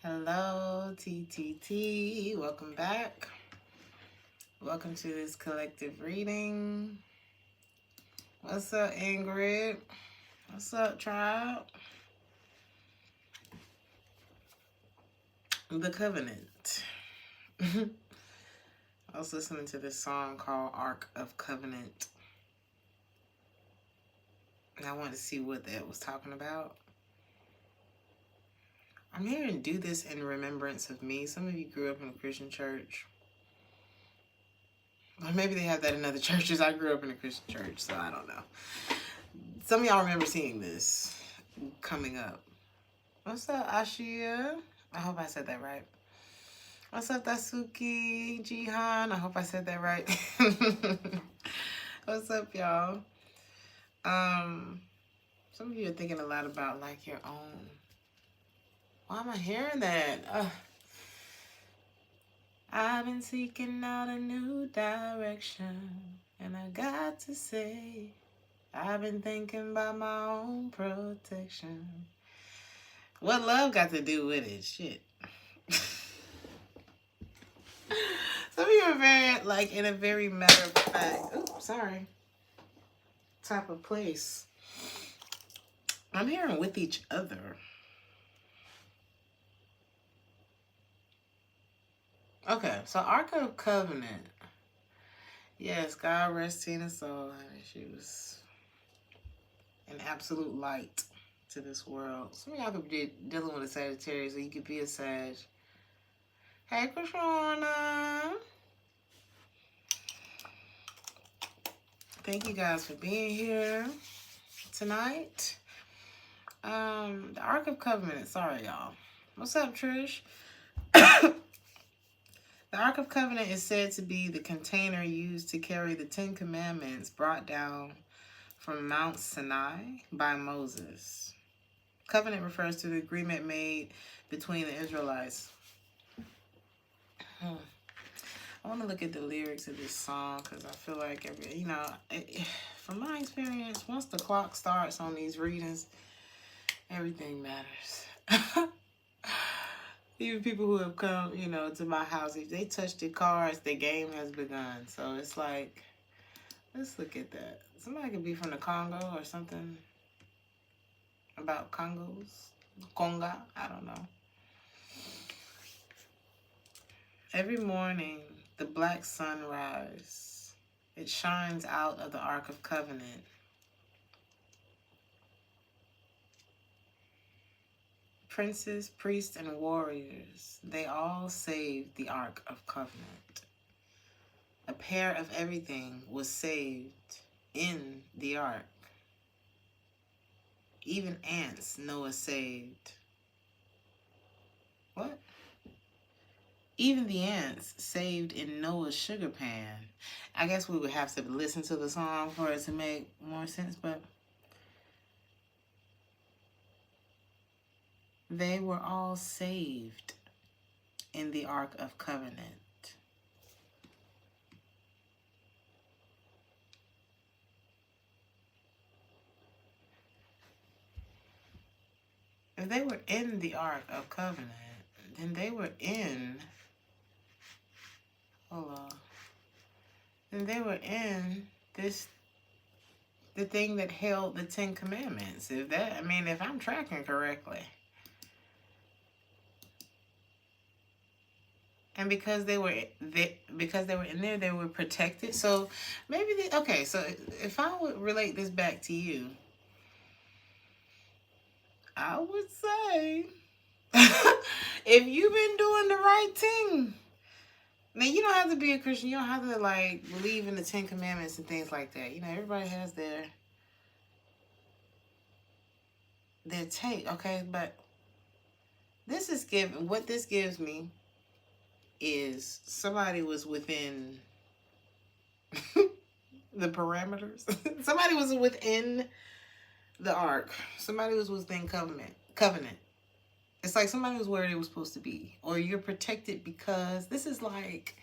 Hello, TTT. Welcome back. Welcome to this collective reading. What's up, Ingrid? What's up, tribe? The Covenant. I was listening to this song called Ark of Covenant. And I wanted to see what that was talking about. I'm here to do this in remembrance of me. Some of you grew up in a Christian church. Or maybe they have that in other churches. I grew up in a Christian church, so I don't know. Some of y'all remember seeing this coming up. What's up, Ashia? I hope I said that right. What's up, Dasuki? Jihan? I hope I said that right. What's up, y'all? Some of you are thinking a lot about like your own. Why am I hearing that? I've been seeking out a new direction, and I got to say, I've been thinking about my own protection. What love got to do with it? Shit. Some of you are very, like, in a very matter of fact, type of place. I'm hearing with each other. Okay, so Ark of Covenant. Yes, God rest Tina's soul. She was an absolute light to this world. Some of y'all could be dealing with a Sagittarius, or you could be a Sag. Hey, Krishna. Thank you guys for being here tonight. The Ark of Covenant. Sorry, y'all. What's up, Trish? The Ark of Covenant is said to be the container used to carry the 10 Commandments brought down from Mount Sinai by Moses. Covenant refers to the agreement made between the Israelites. I want to look at the lyrics of this song because I feel like, from my experience, once the clock starts on these readings, everything matters. Even people who have come, to my house, if they touch the cards, the game has begun. So it's like, let's look at that. Somebody could be from the Congo or something about Congos. Conga, I don't know. Every morning, the black sun rises. It shines out of the Ark of Covenant. Princes, priests, and warriors, they all saved the Ark of Covenant. A pair of everything was saved in the Ark. Even ants Noah saved. What? Even the ants saved in Noah's sugar pan. I guess we would have to listen to the song for it to make more sense, but they were all saved in the Ark of Covenant. If they were in the Ark of Covenant, then they were in, then they were in the thing that held the 10 Commandments. If I'm tracking correctly. And because they were in there, they were protected. So maybe so if I would relate this back to you, I would say if you've been doing the right thing, now you don't have to be a Christian, you don't have to like believe in the 10 Commandments and things like that. Everybody has their take, okay? But what this gives me is somebody was within the parameters. Somebody was within the Ark. Somebody was within covenant. It's like somebody was where they were supposed to be. Or you're protected because this is like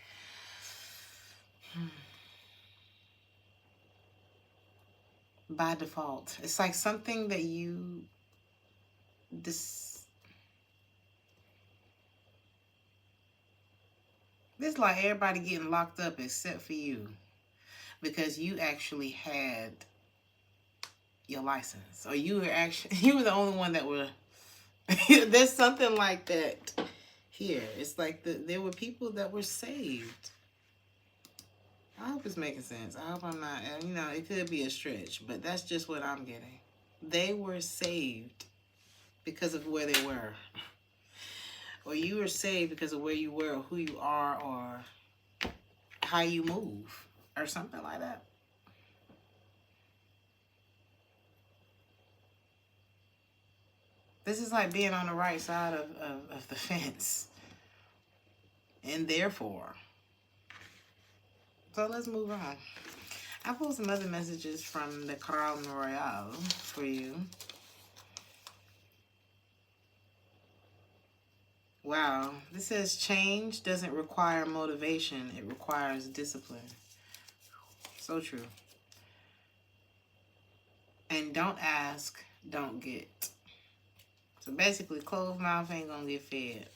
by default. It's like something that you This like everybody getting locked up except for you. Because you actually had your license. Or you were the only one that were... There's something like that here. It's like there were people that were saved. I hope it's making sense. I hope I'm not... You know, it could be a stretch. But that's just what I'm getting. They were saved because of where they were. Or you were saved because of where you were, or who you are, or how you move, or something like that. This is like being on the right side of the fence. And therefore. So let's move on. I pulled some other messages from the Crown Royale for you. Wow. This says change doesn't require motivation. It requires discipline. So true. And don't ask, don't get. So basically, closed mouth ain't gonna get fed.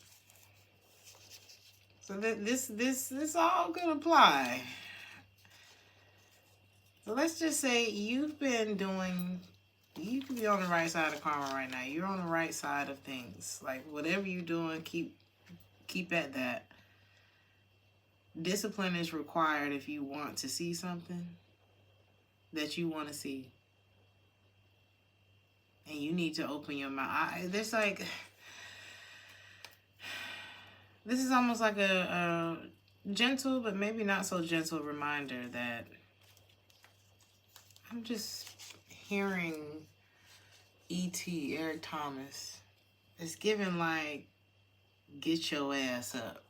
So this all could apply. So let's just say you've been doing... You could be on the right side of karma right now. You're on the right side of things. Like, whatever you're doing, keep at that. Discipline is required if you want to see something that you want to see. And you need to open your mouth. There's like... This is almost like a gentle, but maybe not so gentle reminder that I'm just hearing E.T., Eric Thomas. It's giving like, get your ass up.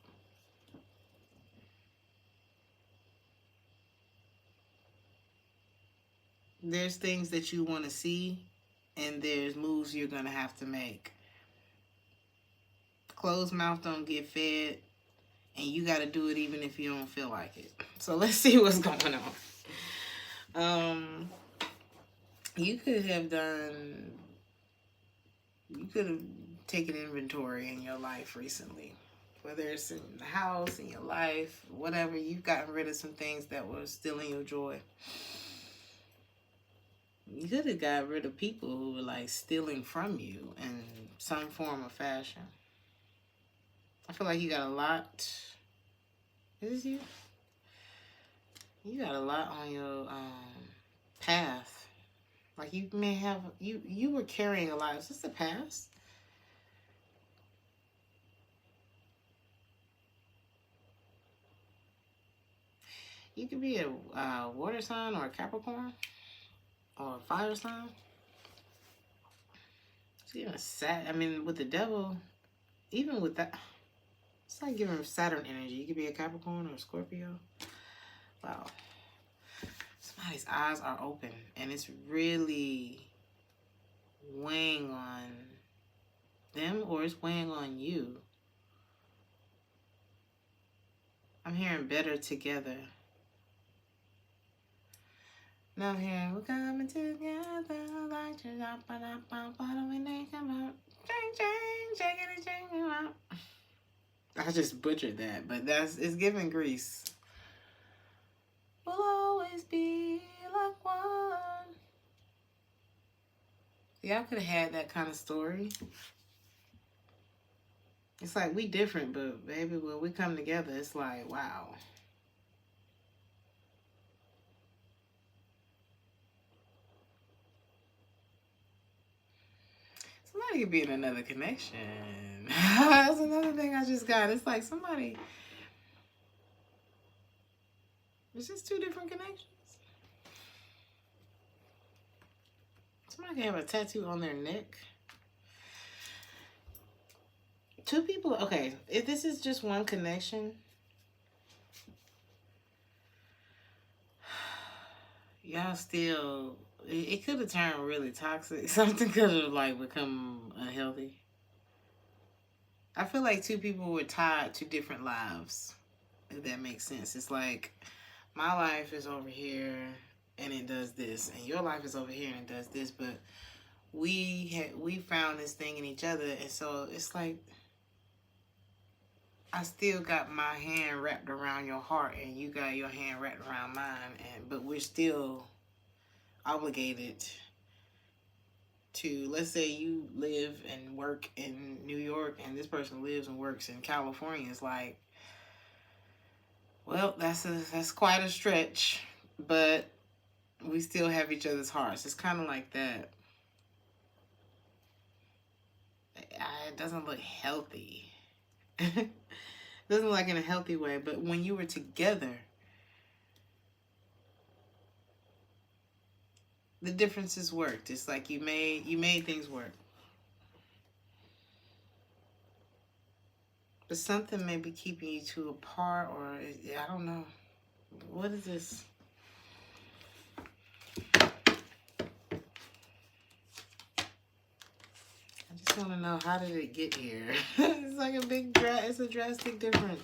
There's things that you want to see, and there's moves you're going to have to make. Closed mouth don't get fed, and you got to do it even if you don't feel like it. So let's see what's going on. You could have taken inventory in your life recently. Whether it's in the house, in your life, whatever, you've gotten rid of some things that were stealing your joy. You could have got rid of people who were like stealing from you in some form or fashion. I feel like you got a lot. Is this you? You got a lot on your path. Like you may have, you were carrying a lot. Is this the past? You could be a water sign or a Capricorn or a fire sign. It's even I mean, with the devil, even with that, it's like giving Saturn energy. You could be a Capricorn or a Scorpio. Wow. Somebody's eyes are open, and it's really weighing on them, or it's weighing on you. I'm hearing better together. Now I'm hearing we're coming together like I just butchered that, but it's giving Grease. We'll always be like one. Y'all could have had that kind of story. It's like we different, but baby, when we come together, it's like, wow. Somebody could be in another connection. That's another thing I just got. It's like somebody... It's just two different connections. Somebody can have a tattoo on their neck. Two people... Okay, if this is just one connection... Y'all still... It could have turned really toxic. Something could have like become unhealthy. I feel like two people were tied to different lives. If that makes sense. It's like my life is over here and it does this, and your life is over here and it does this. But we found this thing in each other, and so it's like I still got my hand wrapped around your heart and you got your hand wrapped around mine, but we're still obligated to, let's say you live and work in New York and this person lives and works in California. It's like, well, that's quite a stretch, but we still have each other's hearts. It's kind of like that. It doesn't look healthy. It doesn't look like in a healthy way, but when you were together, the differences worked. It's like you made things work. But something may be keeping you two apart, or I don't know. What is this? I just want to know, how did it get here? It's like it's a drastic difference.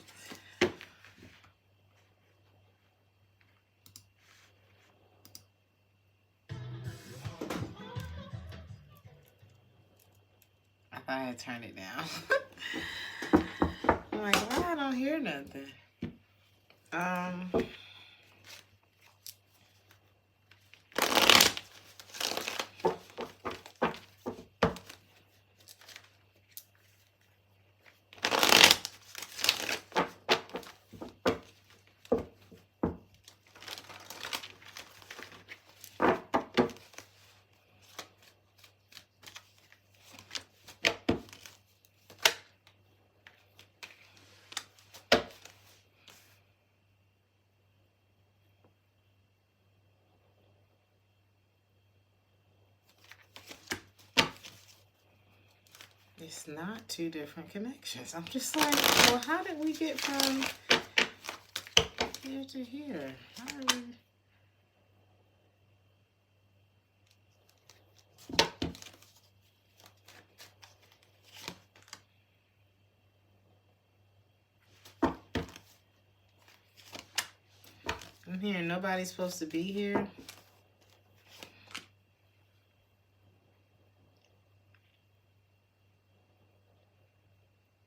I thought I had turned it down. I'm like, why I don't hear nothing? It's not two different connections. I'm just like, well, how did we get from here to here? How did we... I'm hearing nobody's supposed to be here.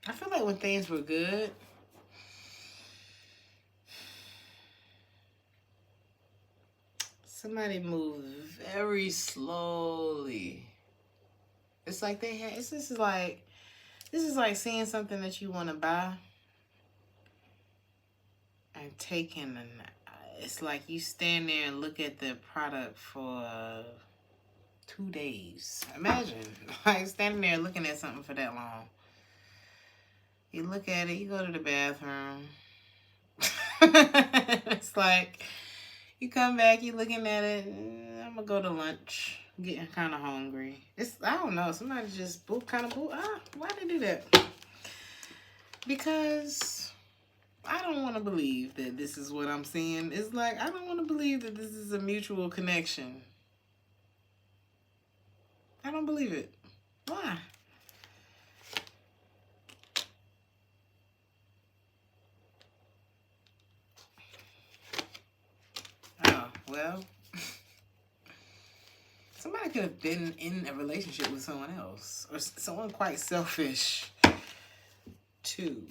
I feel like when things were good, somebody moved very slowly. It's like they had, this is like seeing something that you want to buy and taking, it's like you stand there and look at the product for 2 days. Imagine, like, standing there looking at something for that long. You look at it, you go to the bathroom. It's like, you come back, you looking at it, I'm gonna go to lunch. Getting kind of hungry. I don't know, somebody just why they do that? Because I don't want to believe that this is what I'm seeing. It's like, I don't want to believe that this is a mutual connection. I don't believe it. Why? Oh, well, somebody could have been in a relationship with someone else, or someone quite selfish too.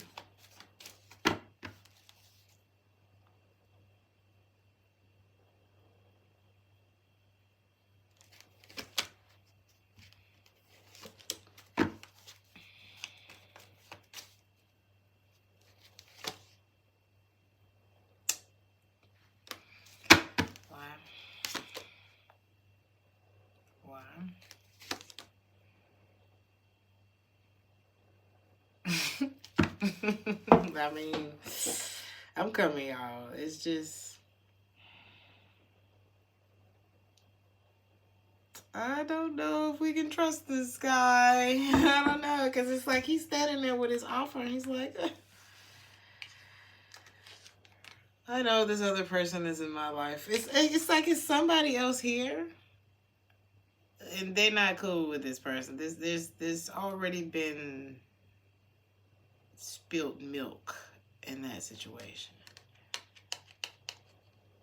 I mean, I'm coming, y'all. It's just, I don't know if we can trust this guy. I don't know, because it's like he's standing there with his offer and he's like, I know this other person is in my life. It's like, it's somebody else here and they're not cool with this person. There's already been spilt milk in that situation.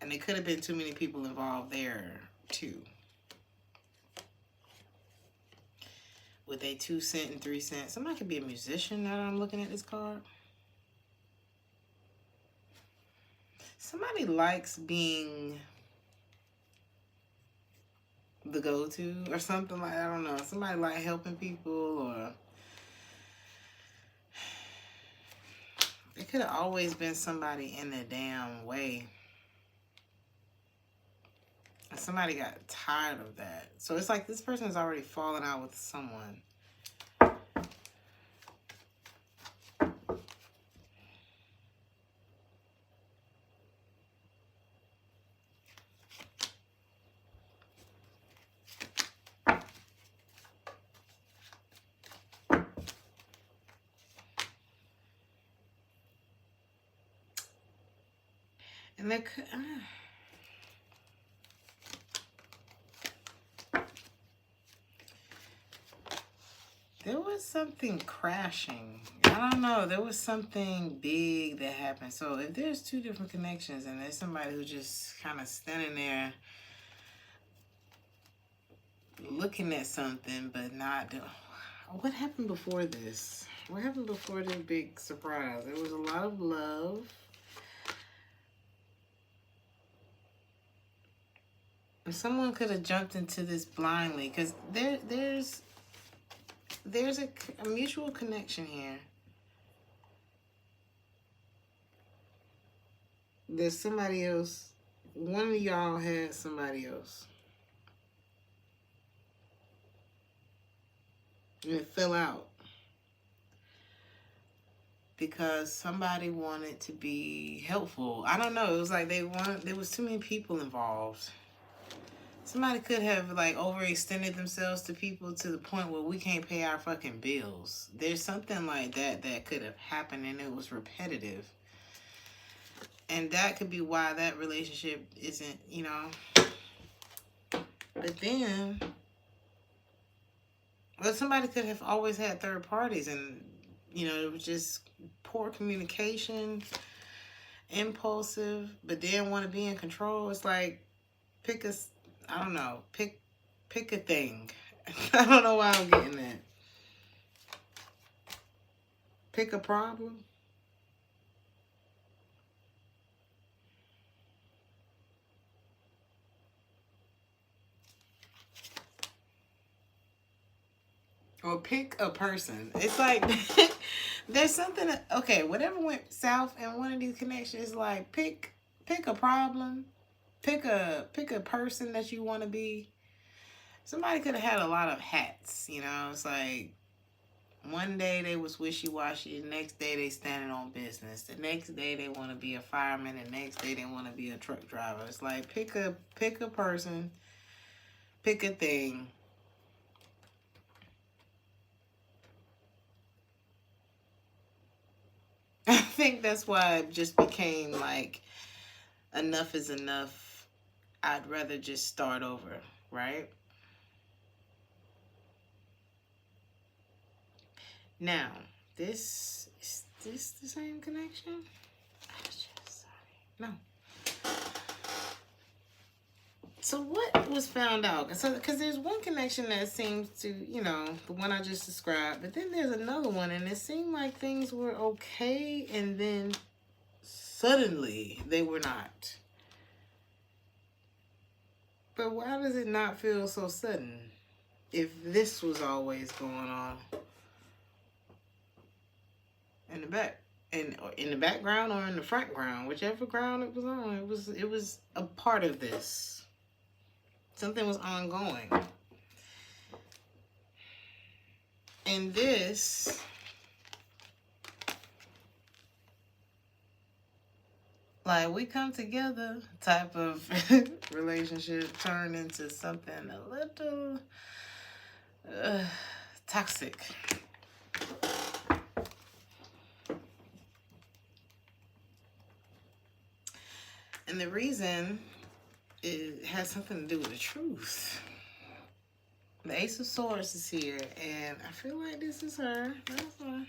And there could have been too many people involved there too. With a 2 cent and 3 cent. Somebody could be a musician now that I'm looking at this card. somebody likes being the go-to or something like, I don't know. Somebody like helping people, or it could have always been somebody in their damn way. And somebody got tired of that. So it's like this person has already fallen out with someone. And they could, there was something crashing. I don't know. There was something big that happened. So if there's two different connections and there's somebody who just kind of standing there looking at something but not doing. What happened before this? What happened before this big surprise? There was a lot of love. And someone could have jumped into this blindly, because there's a mutual connection here. There's somebody else. One of y'all had somebody else. And it fell out. Because somebody wanted to be helpful. I don't know. It was like there was too many people involved. Somebody could have like overextended themselves to people to the point where we can't pay our fucking bills. There's something like that that could have happened, and it was repetitive. And that could be why that relationship isn't, you know. But then, well, somebody could have always had third parties, and, you know, it was just poor communication, impulsive, but didn't want to be in control. It's like, I don't know, pick a thing. I don't know why I'm getting that. Pick a problem. Or pick a person. It's like, there's something, okay, whatever went south in one of these connections, like, pick a problem. Pick a person that you want to be. Somebody could have had a lot of hats, you know. It's like, one day they was wishy-washy, the next day they standing on business, the next day they want to be a fireman, the next day they want to be a truck driver. It's like, pick a person, pick a thing. I think that's why it just became like, enough is enough. I'd rather just start over, right? Now, is this the same connection? No. So what was found out? So, because there's one connection that seems to, you know, the one I just described, but then there's another one, and it seemed like things were okay, and then suddenly they were not. But why does it not feel so sudden if this was always going on in the back, in the background or in the front ground, whichever ground it was on? It was a part of this. Something was ongoing. And this, like, we come together type of relationship turned into something a little toxic. And the reason, it has something to do with the truth. The Ace of Swords is here, and I feel like this is her. That's her.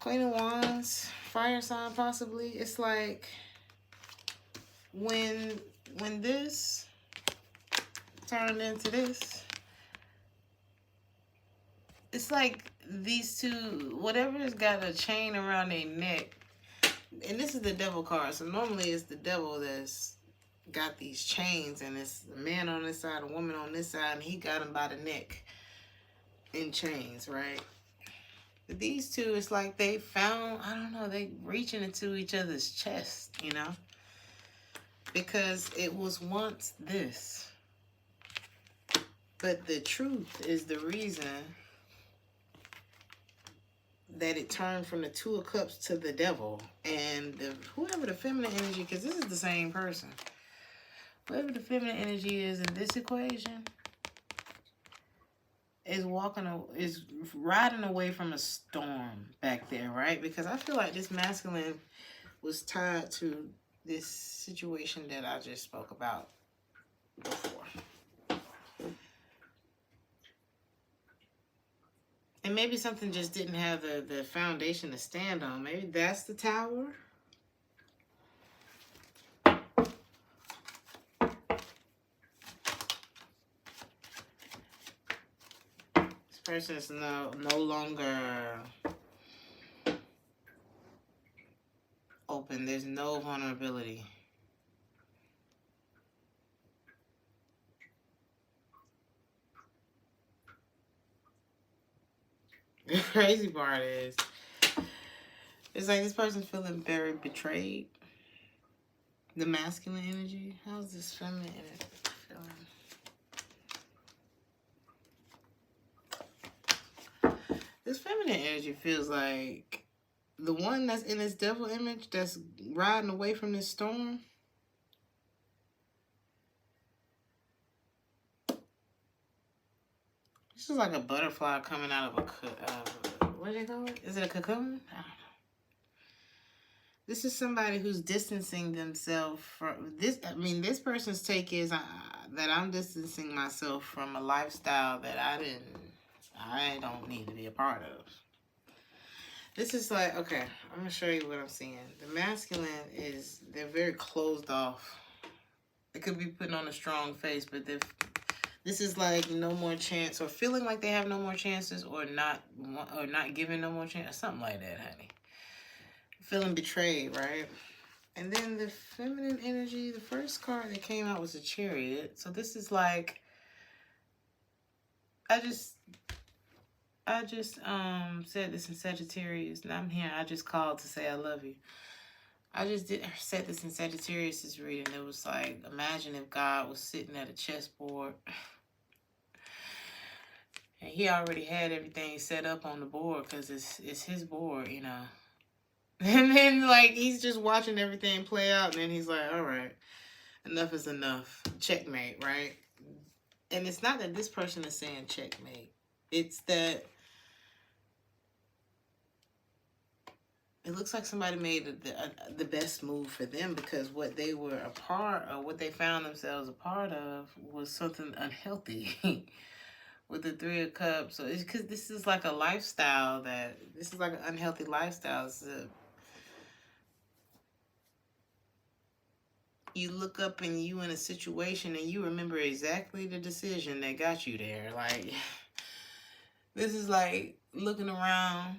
Queen of Wands, fire sign possibly. It's like, when this turned into this, it's like these two, whatever's got a chain around their neck, and this is the devil card. So normally it's the devil that's got these chains, and it's a man on this side, a woman on this side, and he got him by the neck in chains, right? But these two, it's like they found, I don't know, they reaching into each other's chest, you know? Because it was once this. But the truth is the reason that it turned from the Two of Cups to the devil. And whoever the feminine energy, because this is the same person. Whoever the feminine energy is in this equation is riding away from a storm back there, right? Because I feel like this masculine was tied to this situation that I just spoke about before. And maybe something just didn't have the foundation to stand on. Maybe that's the Tower. This person is no longer open. There's no vulnerability. The crazy part is, it's like this person's feeling very betrayed. The masculine energy. How's this feminine energy feeling? This feminine energy feels like the one that's in this devil image that's riding away from this storm. This is like a butterfly coming out of a what do they call it? Is it a cocoon? I don't know. This is somebody who's distancing themselves from this. I mean, this person's take is that I'm distancing myself from a lifestyle that I don't need to be a part of. This is like, okay, I'm going to show you what I'm seeing. The masculine is, they're very closed off. They could be putting on a strong face, but this is like no more chance, or feeling like they have no more chances, or not giving no more chance, or something like that, honey. Feeling betrayed, right? And then the feminine energy, the first card that came out was a Chariot. So this is like, I just said this in Sagittarius, and I'm here. I just called to say I love you. I just said this in Sagittarius' reading. It was like, imagine if God was sitting at a chessboard and he already had everything set up on the board because it's his board, you know. And then, like, he's just watching everything play out, and then he's like, all right, enough is enough. Checkmate, right? And it's not that this person is saying checkmate. It's that it looks like somebody made the best move for them, because what they were a part of, what they found themselves a part of, was something unhealthy. With the Three of Cups. So it's because this is like a lifestyle this is like an unhealthy lifestyle. You look up and you in a situation and you remember exactly the decision that got you there. Like, this is like looking around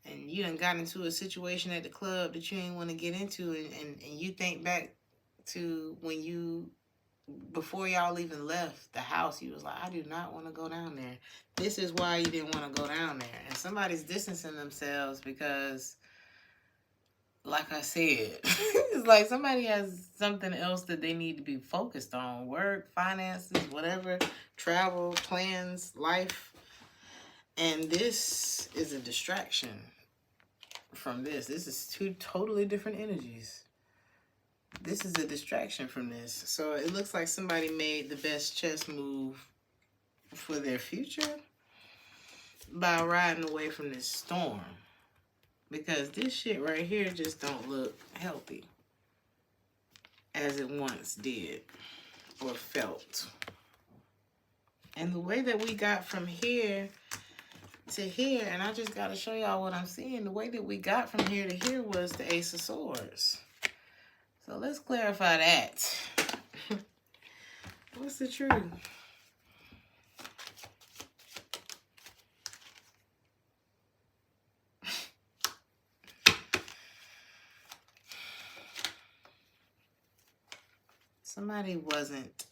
and you done got into a situation at the club that you ain't want to get into, and you think back to when before y'all even left the house, you was like, I do not want to go down there. This is why you didn't want to go down there. And somebody's distancing themselves because, like I said, it's like somebody has something else that they need to be focused on. Work, finances, whatever, travel, plans, life. And this is a distraction from this. This is two totally different energies. This is a distraction from this. So it looks like somebody made the best chess move for their future by riding away from this storm. Because this shit right here just don't look healthy as it once did or felt. And the way that we got from here to here, and I just got to show y'all what I'm seeing. The way that we got from here to here was the Ace of Swords. So let's clarify that. What's the truth? Somebody wasn't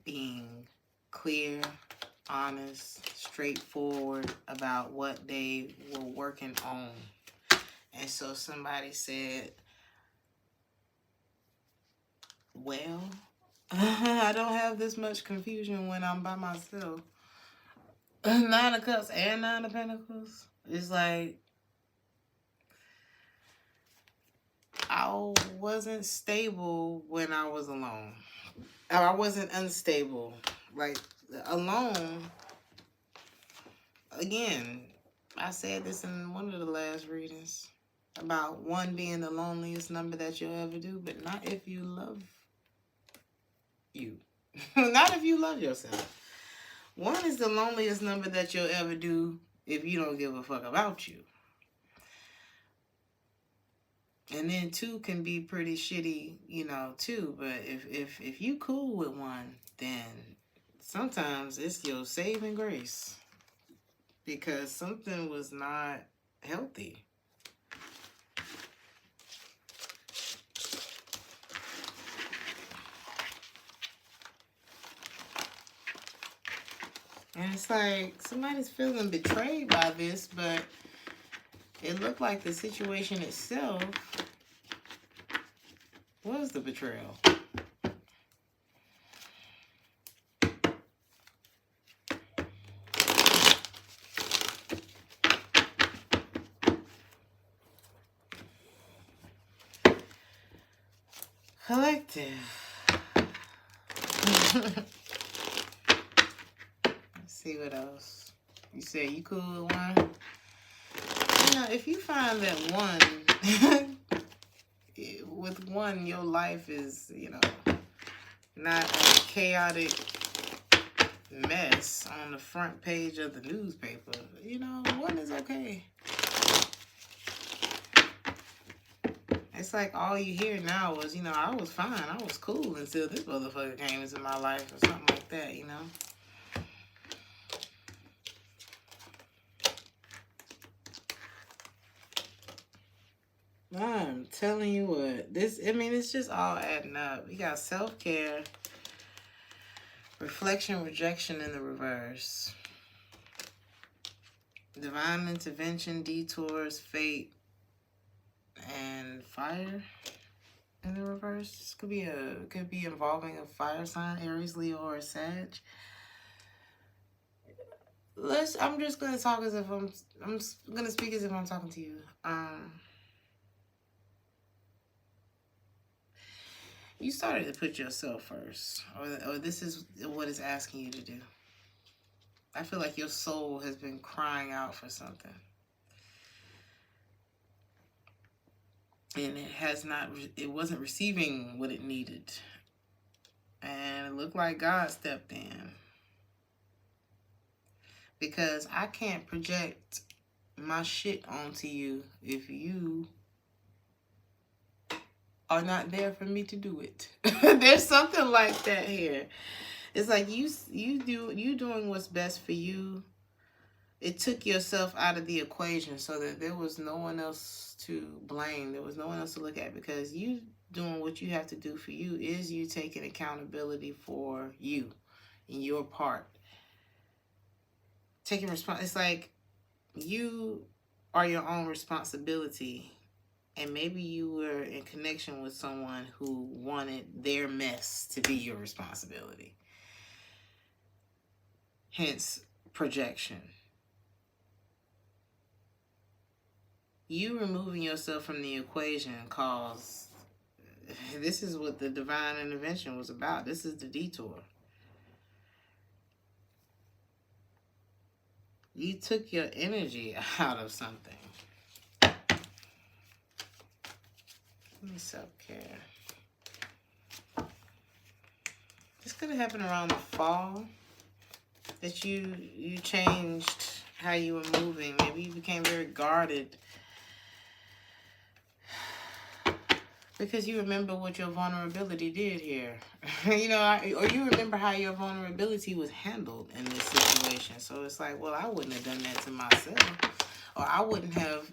being clear, honest, straightforward about what they were working on. And so somebody said, well, I don't have this much confusion when I'm by myself. 9 of Cups and 9 of Pentacles. It's like, I wasn't stable when I was alone. I wasn't unstable. Like, alone, again, I said this in one of the last readings about 1 being the loneliest number that you'll ever do, but not if you love you. Not if you love yourself. 1 is the loneliest number that you'll ever do if you don't give a fuck about you. And then 2 can be pretty shitty, you know, too. But if you cool with 1, then sometimes it's your saving grace. Because something was not healthy. And it's like somebody's feeling betrayed by this, but it looked like the situation itself was the betrayal. Collective. Let's see what else. You say you cool with 1? You know, if you find that 1, with 1, your life is, you know, not a chaotic mess on the front page of the newspaper, you know, 1 is okay. It's like all you hear now was, you know, I was fine, I was cool until this motherfucker came into my life or something like that, you know. I'm telling you what, it's just all adding up. You got self-care, reflection, rejection in the reverse. Divine intervention, detours, fate, and fire in the reverse. This could be involving a fire sign, Aries, Leo, or Sag. I'm just gonna talk as if I'm gonna speak as if I'm talking to you. You started to put yourself first, or this is what it's asking you to do. I feel like your soul has been crying out for something. And it wasn't receiving what it needed. And it looked like God stepped in. Because I can't project my shit onto you if you are not there for me to do it. There's something like that here. It's like you doing what's best for you. It took yourself out of the equation so that there was no one else to blame. There was no one else to look at, because you doing what you have to do for you is you taking accountability for you and your part. Taking it's like you are your own responsibility. And maybe you were in connection with someone who wanted their mess to be your responsibility. Hence, projection. You removing yourself from the equation caused... This is what the divine intervention was about. This is the detour. You took your energy out of something. Self-care. This could have happened around the fall, that you changed how you were moving. Maybe you became very guarded because you remember what your vulnerability did here. You know, or you remember how your vulnerability was handled in this situation. So it's like, well, I wouldn't have done that to myself, or I wouldn't have.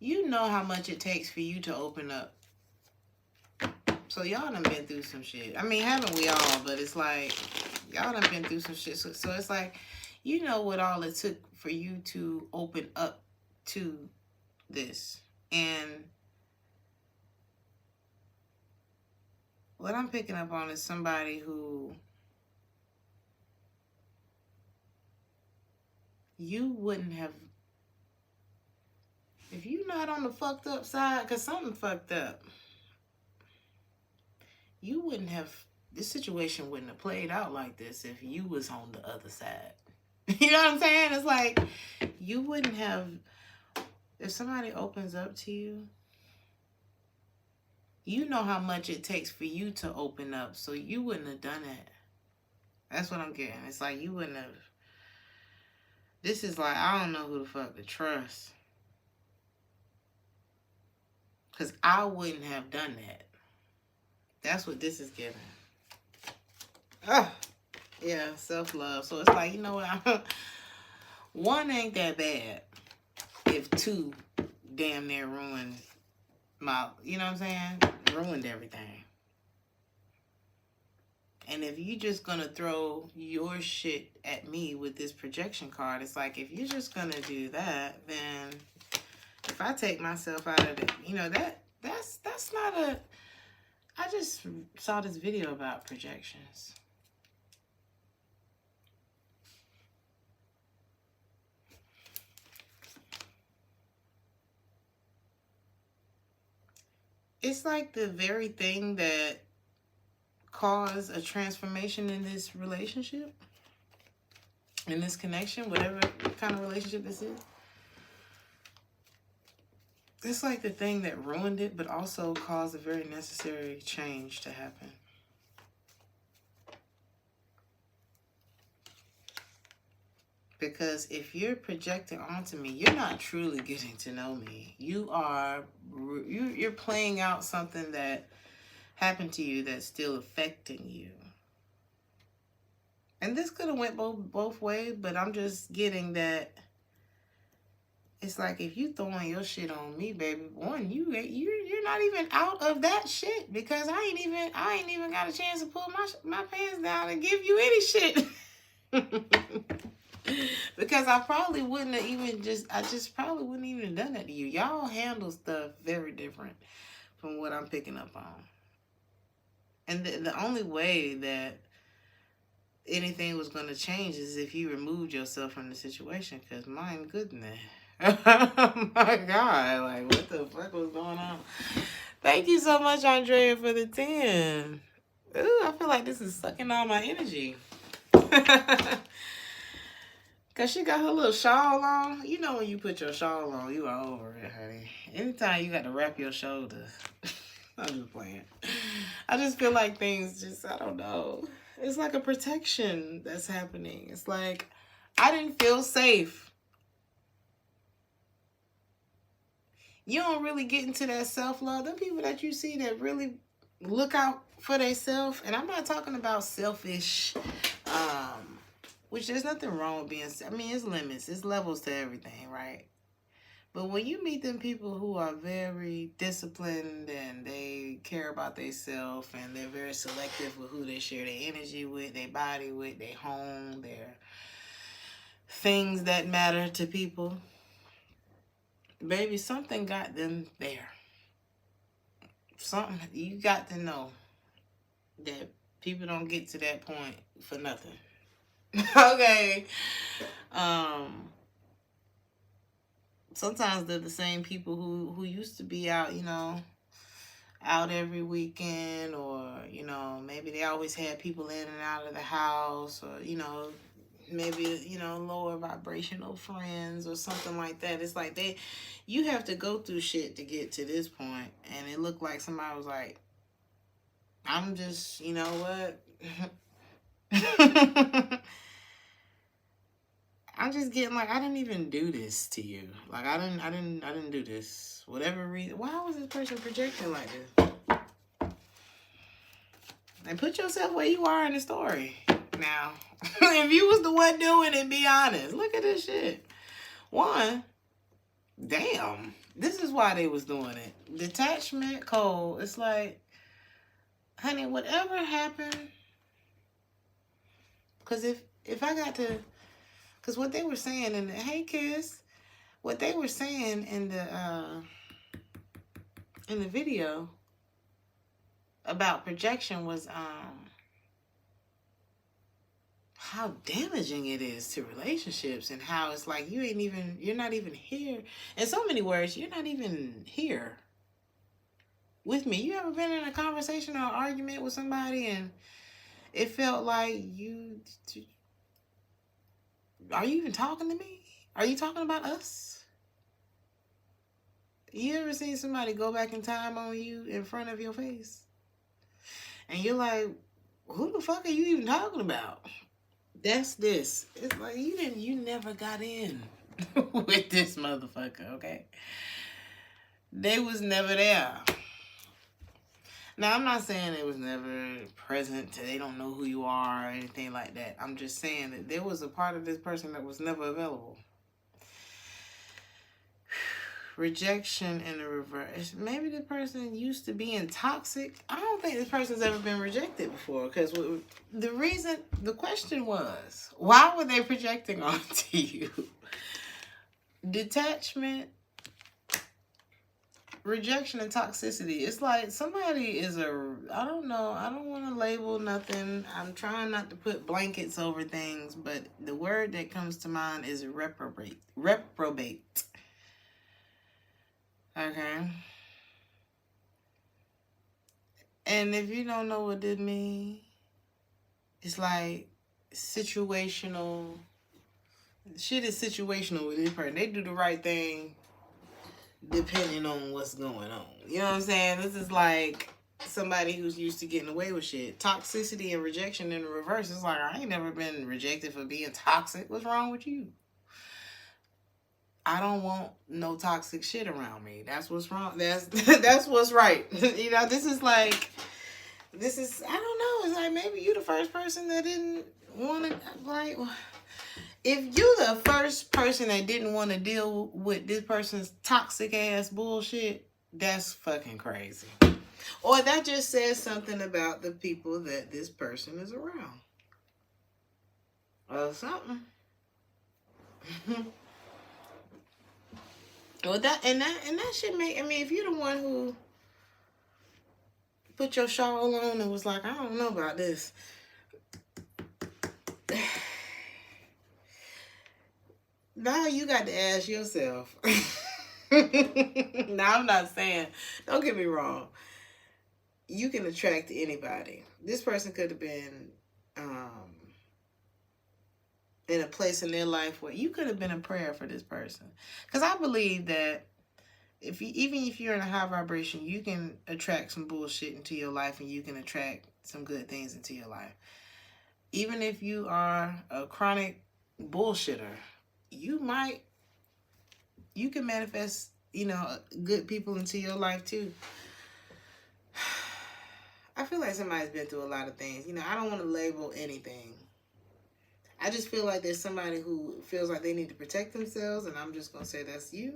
You know how much it takes for you to open up So y'all done been through some shit. I mean, haven't we all? But it's like, y'all done been through some shit. So it's like, you know what all it took for you to open up to this. And what I'm picking up on is somebody who you wouldn't have, if you're not on the fucked up side, because something fucked up, you wouldn't have, this situation wouldn't have played out like this if you was on the other side. You know what I'm saying? It's like, you wouldn't have, if somebody opens up to you, you know how much it takes for you to open up, so you wouldn't have done it. That's what I'm getting. It's like, you wouldn't have, this is like, I don't know who the fuck to trust. Because I wouldn't have done that. That's what this is giving. Oh, yeah, self-love. So it's like, you know what? One ain't that bad if two damn near ruined my, you know what I'm saying? Ruined everything. And if you just gonna throw your shit at me with this projection card, it's like, if you're just gonna do that, then if I take myself out of it, you know, that's not a, I just saw this video about projections. It's like the very thing that caused a transformation in this relationship, in this connection, whatever kind of relationship this is. It's like the thing that ruined it, but also caused a very necessary change to happen. Because if you're projecting onto me, you're not truly getting to know me. You're playing out something that happened to you that's still affecting you. And this could have went both ways, but I'm just getting that. It's like, if you throwing your shit on me, baby, one, you're not even out of that shit, because I ain't even got a chance to pull my pants down and give you any shit. Because I probably wouldn't have even I just probably wouldn't even have done that to you. Y'all handle stuff very different from what I'm picking up on. And the only way that anything was going to change is if you removed yourself from the situation, because my goodness. Oh my God, like, what the fuck was going on? Thank you so much, Andrea, for the 10. Ooh, I feel like this is sucking all my energy. Because she got her little shawl on. You know, when you put your shawl on, you are over it, honey. Anytime you got to wrap your shoulders. I'm just playing. I just feel like things just, I don't know. It's like a protection that's happening. It's like, I didn't feel safe. You don't really get into that self-love. Them people that you see that really look out for themselves, and I'm not talking about selfish, which there's nothing wrong with being, I mean, it's limits, it's levels to everything, right? But when you meet them people who are very disciplined and they care about themselves and they're very selective with who they share their energy with, their body with, their home, their things that matter to people, baby, something got them there. Something, you got to know that people don't get to that point for nothing. Okay. Sometimes they're the same people who used to be out, you know, out every weekend, or, you know, maybe they always had people in and out of the house, or, you know, maybe, you know, lower vibrational friends or something like that. It's like you have to go through shit to get to this point. And it looked like somebody was like, I'm just, you know what? I'm just getting like, I didn't even do this to you. Like, I didn't do this. Whatever reason. Why was this person projecting like this? And put yourself where you are in the story. Now, if you was the one doing it, be honest. Look at this shit. One, damn. This is why they was doing it. Detachment, cold. It's like, honey, whatever happened, because if I got to, because what they were saying in the, hey kiss, what they were saying in the video about projection was how damaging it is to relationships, and how it's like you're not even here. In so many words, you're not even here with me. You ever been in a conversation or argument with somebody and it felt like are you even talking to me? Are you talking about us? You ever seen somebody go back in time on you in front of your face? And you're like, who the fuck are you even talking about? That's this. It's like you never got in with this motherfucker, okay? They was never there. Now, I'm not saying it was never present, they don't know who you are or anything like that. I'm just saying that there was a part of this person that was never available. Rejection in the reverse. Maybe the person used to being toxic. I don't think this person's ever been rejected before, because the question was, why were they projecting onto you? Detachment, rejection, and toxicity. It's like somebody is I don't know, I don't want to label nothing. I'm trying not to put blankets over things, but the word that comes to mind is reprobate. Okay. And if you don't know what this means, it's like situational. Shit is situational with this person. They do the right thing depending on what's going on. You know what I'm saying? This is like somebody who's used to getting away with shit. Toxicity and rejection in the reverse. It's like, I ain't never been rejected for being toxic. What's wrong with you? I don't want no toxic shit around me. That's what's wrong. That's what's right. You know, this is, I don't know. It's like maybe you the first person that didn't want to, like, if you the first person that didn't want to deal with this person's toxic ass bullshit, that's fucking crazy. Or that just says something about the people that this person is around. Or something. Well, that should make, I mean, if you're the one who put your shawl on and was like, I don't know about this. Now you got to ask yourself. Now, I'm not saying, don't get me wrong, you can attract anybody. This person could have been in a place in their life where you could have been a prayer for this person. Because I believe that even if you're in a high vibration, you can attract some bullshit into your life, and you can attract some good things into your life. Even if you are a chronic bullshitter, you can manifest, good people into your life too. I feel like somebody's been through a lot of things. I don't want to label anything. I just feel like there's somebody who feels like they need to protect themselves, and I'm just going to say that's you.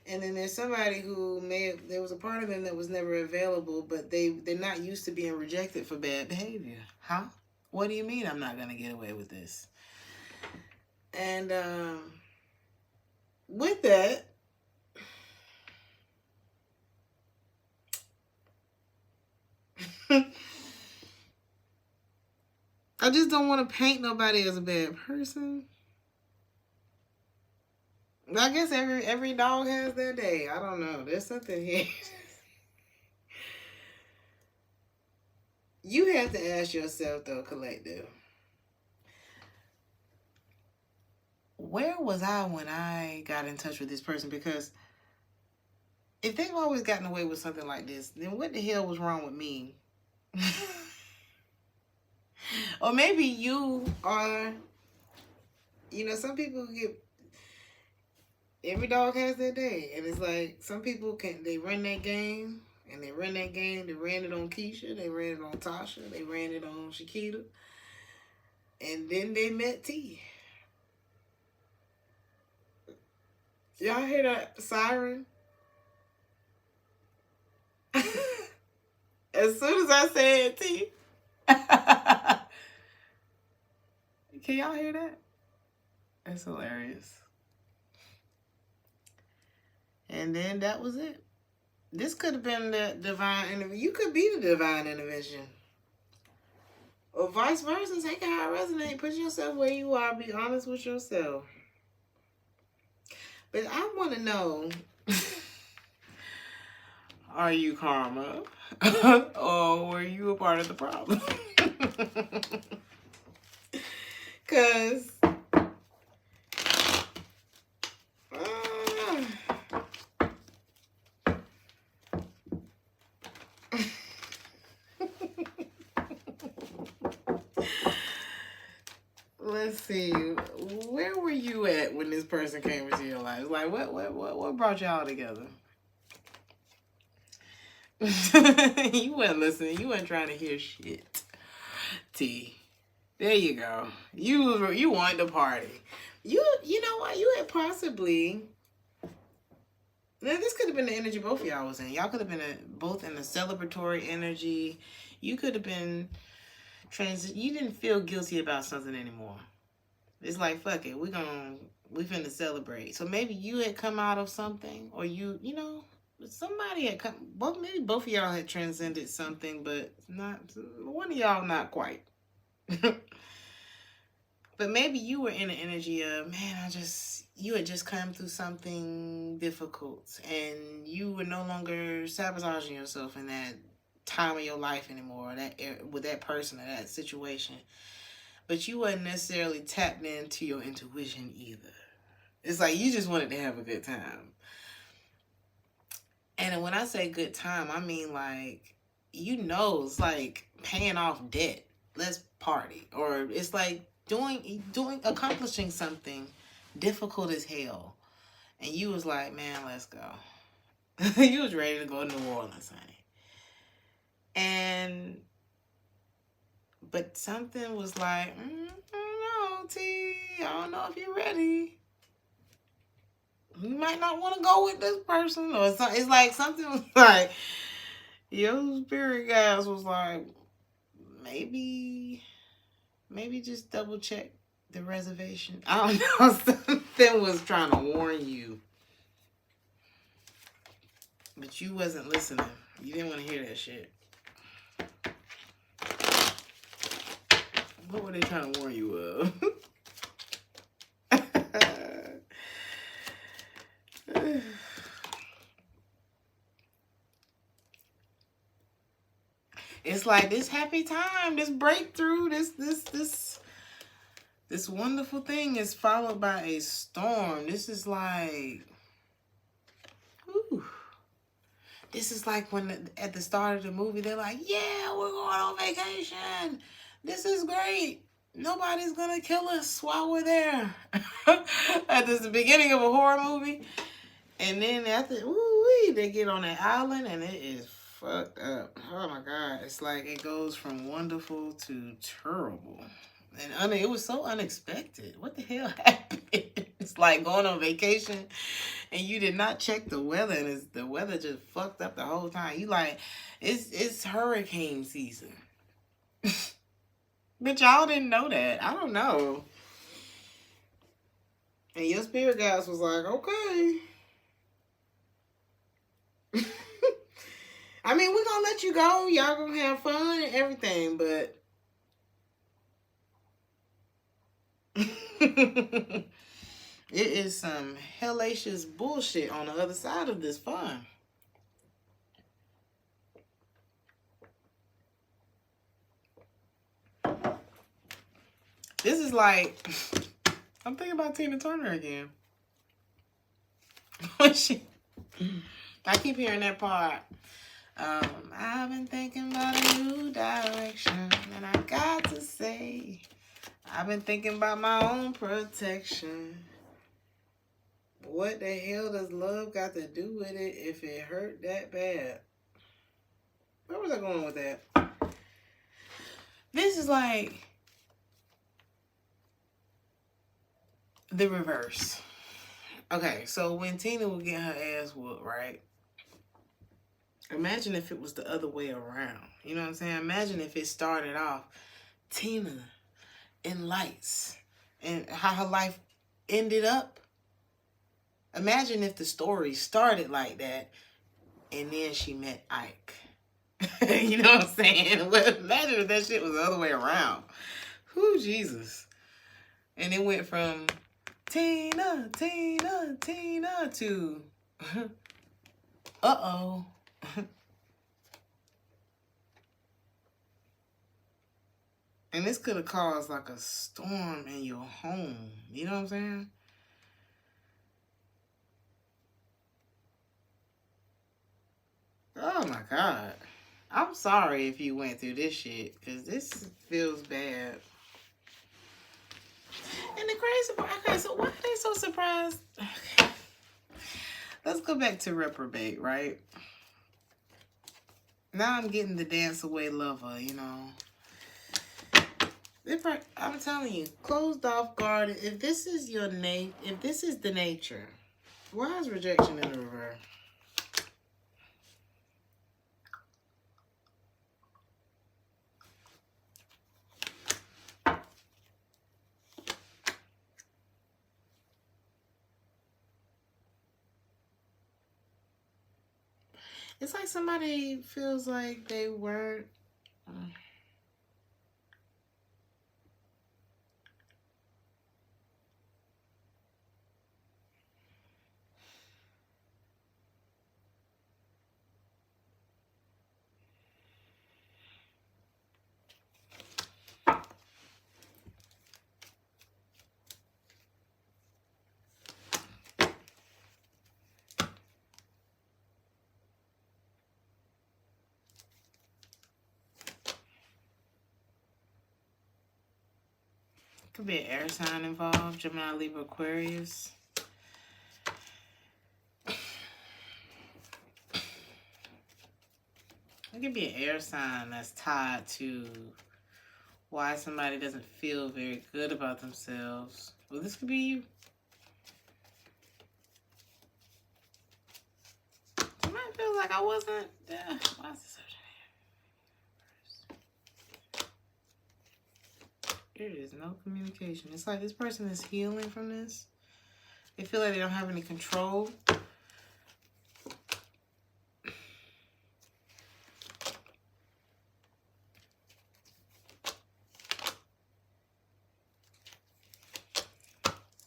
And then there's somebody who there was a part of them that was never available, but they're not used to being rejected for bad behavior. Huh? What do you mean I'm not going to get away with this? And with that, I just don't want to paint nobody as a bad person. I guess every dog has their day. I don't know. There's something here. You have to ask yourself, though, collective, where was I when I got in touch with this person? Because if they've always gotten away with something like this, then what the hell was wrong with me? Or maybe you are, some people every dog has their day. And it's like, some people they run that game, and they run that game. They ran it on Keisha, they ran it on Tasha, they ran it on Shakita. And then they met T. Y'all hear that siren? As soon as I said T. Can y'all hear that? That's hilarious. And then that was it. This could have been the divine intervention. You could be the divine intervention. Or vice versa. Take it how it resonates. Put yourself where you are. Be honest with yourself. But I want to know, are you karma? Or were you a part of the problem? Because let's see, where were you at when this person came into your life? Like, what brought y'all together? You weren't listening. You weren't trying to hear shit. T. There you go. You wanted to party. You know what? You had possibly. Now, this could have been the energy both of y'all was in. Y'all could have been both in a celebratory energy. You could have been you didn't feel guilty about something anymore. It's like, fuck it, we finna celebrate. So maybe you had come out of something, or you know, somebody had come. Maybe both of y'all had transcended something, but not one of y'all, not quite. But maybe you were in the energy of, man, you had just come through something difficult, and you were no longer sabotaging yourself in that time of your life anymore, with that person or that situation. But you wasn't necessarily tapped into your intuition either. It's like you just wanted to have a good time. And when I say good time, I mean like, it's like paying off debt. Let's party. Or it's like accomplishing something difficult as hell. And you was like, man, let's go. You was ready to go to New Orleans, honey. But something was like, I don't know, T. I don't know if you're ready. You might not want to go with this person. Or something. It's like something was like, your spirit guys was like, maybe just double check the reservation. I don't know. Something was trying to warn you. But you wasn't listening. You didn't want to hear that shit. What were they trying to warn you of? It's like this happy time, this breakthrough, this wonderful thing is followed by a storm. This is like, whew. This is like when at the start of the movie, they're like, yeah, we're going on vacation. This is great. Nobody's going to kill us while we're there. At the beginning of a horror movie. And then after, they get on that island and it is fucked up. Oh my God. It's like it goes from wonderful to terrible. And it was so unexpected. What the hell happened? It's like going on vacation and you did not check the weather, and the weather just fucked up the whole time. You like, it's hurricane season. But y'all didn't know that. I don't know. And your spirit guides was like, okay. I mean, we're gonna let you go. Y'all gonna have fun and everything, but it is some hellacious bullshit on the other side of this fun. This is like, I'm thinking about Tina Turner again. I keep hearing that part. I've been thinking about a new direction, and I got to say, I've been thinking about my own protection. What the hell does love got to do with it if it hurt that bad? Where was I going with that? This is like the reverse. Okay, so when Tina would get her ass whooped, right? Imagine if it was the other way around. You know what I'm saying? Imagine if it started off Tina in lights and how her life ended up. Imagine if the story started like that and then she met Ike. You know what I'm saying? Well, imagine if that shit was the other way around. Whoo, Jesus. And it went from Tina, Tina, Tina to uh-oh. And this could have caused like a storm in your home. You know what I'm saying? Oh my God. I'm sorry if you went through this shit, because this feels bad. And the crazy part, okay, so why are they so surprised? Okay. Let's go back to reprobate, right? Now I'm getting the dance away lover, you know. I'm telling you, closed off guard. If this is your if this is the nature, why is rejection in the reverse? It's like somebody feels like they weren't. Could be an air sign involved, Gemini, Libra, Aquarius. It could be an air sign that's tied to why somebody doesn't feel very good about themselves. Well, this could be you. Somebody feels like I wasn't. Why is this There is no communication. It's like this person is healing from this. They feel like they don't have any control.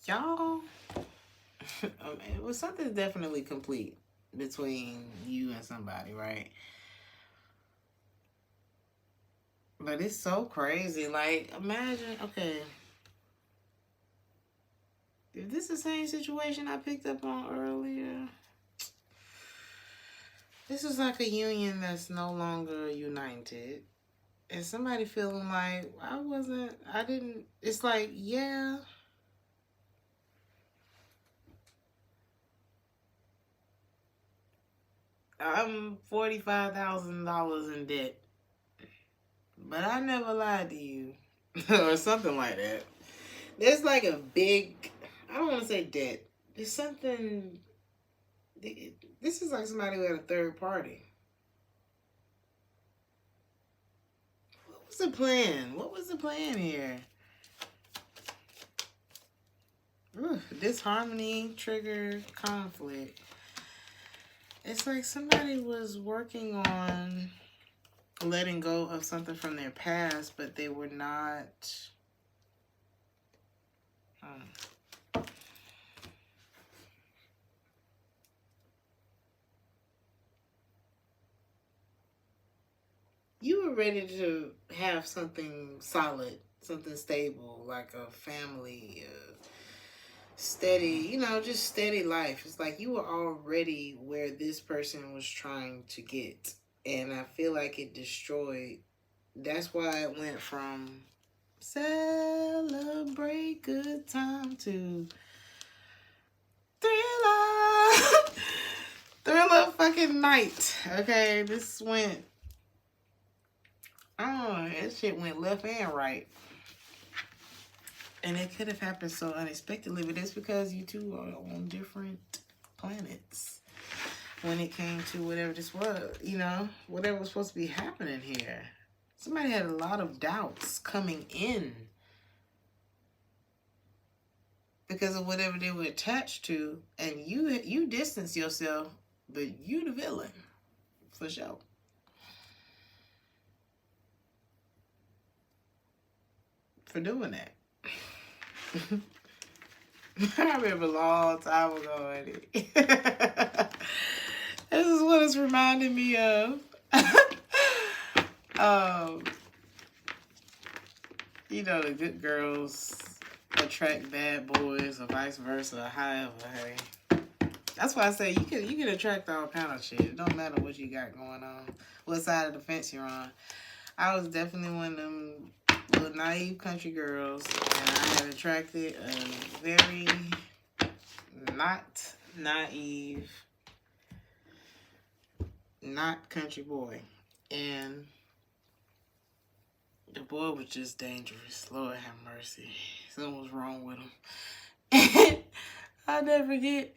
Y'all, it was something definitely complete between you and somebody, right? But it's so crazy. Like, imagine, okay, if this is the same situation I picked up on earlier, this is like a union that's no longer united. And somebody feeling like, it's like, yeah. I'm $45,000 in debt. But I never lied to you. Or something like that. There's like a big, I don't want to say debt. There's something, this is like somebody who had a third party. What was the plan? What was the plan here? Disharmony, trigger, conflict. It's like somebody was working on letting go of something from their past, but they were not. You were ready to have something solid, something stable, like a family, steady, you know, just steady life. It's like you were already where this person was trying to get. And I feel like it destroyed. That's why it went from celebrate good time to thriller. Thriller fucking night. Okay, this went. Oh, that shit went left and right. And it could have happened so unexpectedly, but it's because you two are on different planets. when it came to whatever this was, you know, whatever was supposed to be happening here. Somebody had a lot of doubts coming in because of whatever they were attached to, and you distance yourself, but you the villain, for sure. For doing that. I remember a long time ago, Eddie. This is what it's reminding me of. You know, the good girls attract bad boys, or vice versa, or however, hey. That's why I say you can attract all kind of shit. It don't matter what you got going on, what side of the fence you're on. I was definitely one of them little naive country girls, and I had attracted a very not naive, not country boy. And the boy was just dangerous. Lord have mercy. Something was wrong with him. And I'll never forget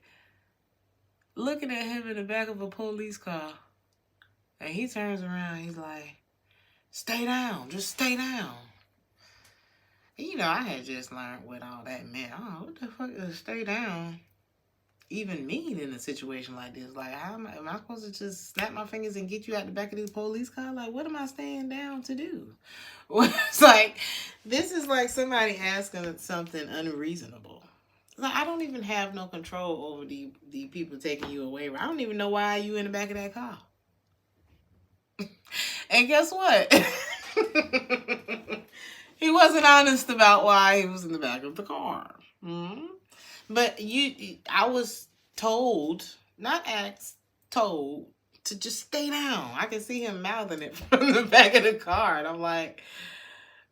looking at him in the back of a police car. And he turns around, he's like, stay down, just stay down. And you know, I had just learned what all that meant. Oh, what the fuck does stay down even mean in a situation like this? Like, how am I supposed to just snap my fingers and get you out the back of this police car? Like, what am I staying down to do? It's like, this is like somebody asking something unreasonable. Like, I don't even have no control over the people taking you away. I don't even know why you in the back of that car. And guess what? He wasn't honest about why he was in the back of the car. Mm-hmm. But I was told, not asked, told to just stay down. I can see him mouthing it from the back of the car. And I'm like,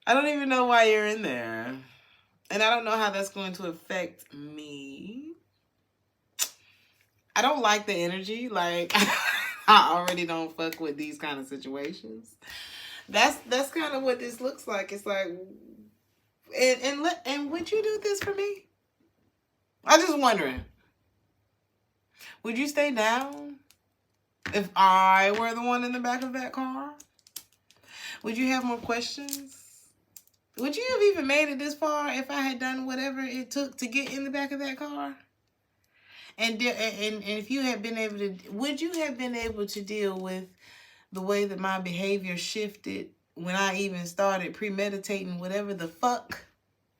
I don't even know why you're in there. And I don't know how that's going to affect me. I don't like the energy. Like, I already don't fuck with these kind of situations. That's kind of what this looks like. It's like, and would you do this for me? I'm just wondering. Would you stay down if I were the one in the back of that car? Would you have more questions? Would you have even made it this far if I had done whatever it took to get in the back of that car? And if you had been able to, would you have been able to deal with the way that my behavior shifted when I even started premeditating whatever the fuck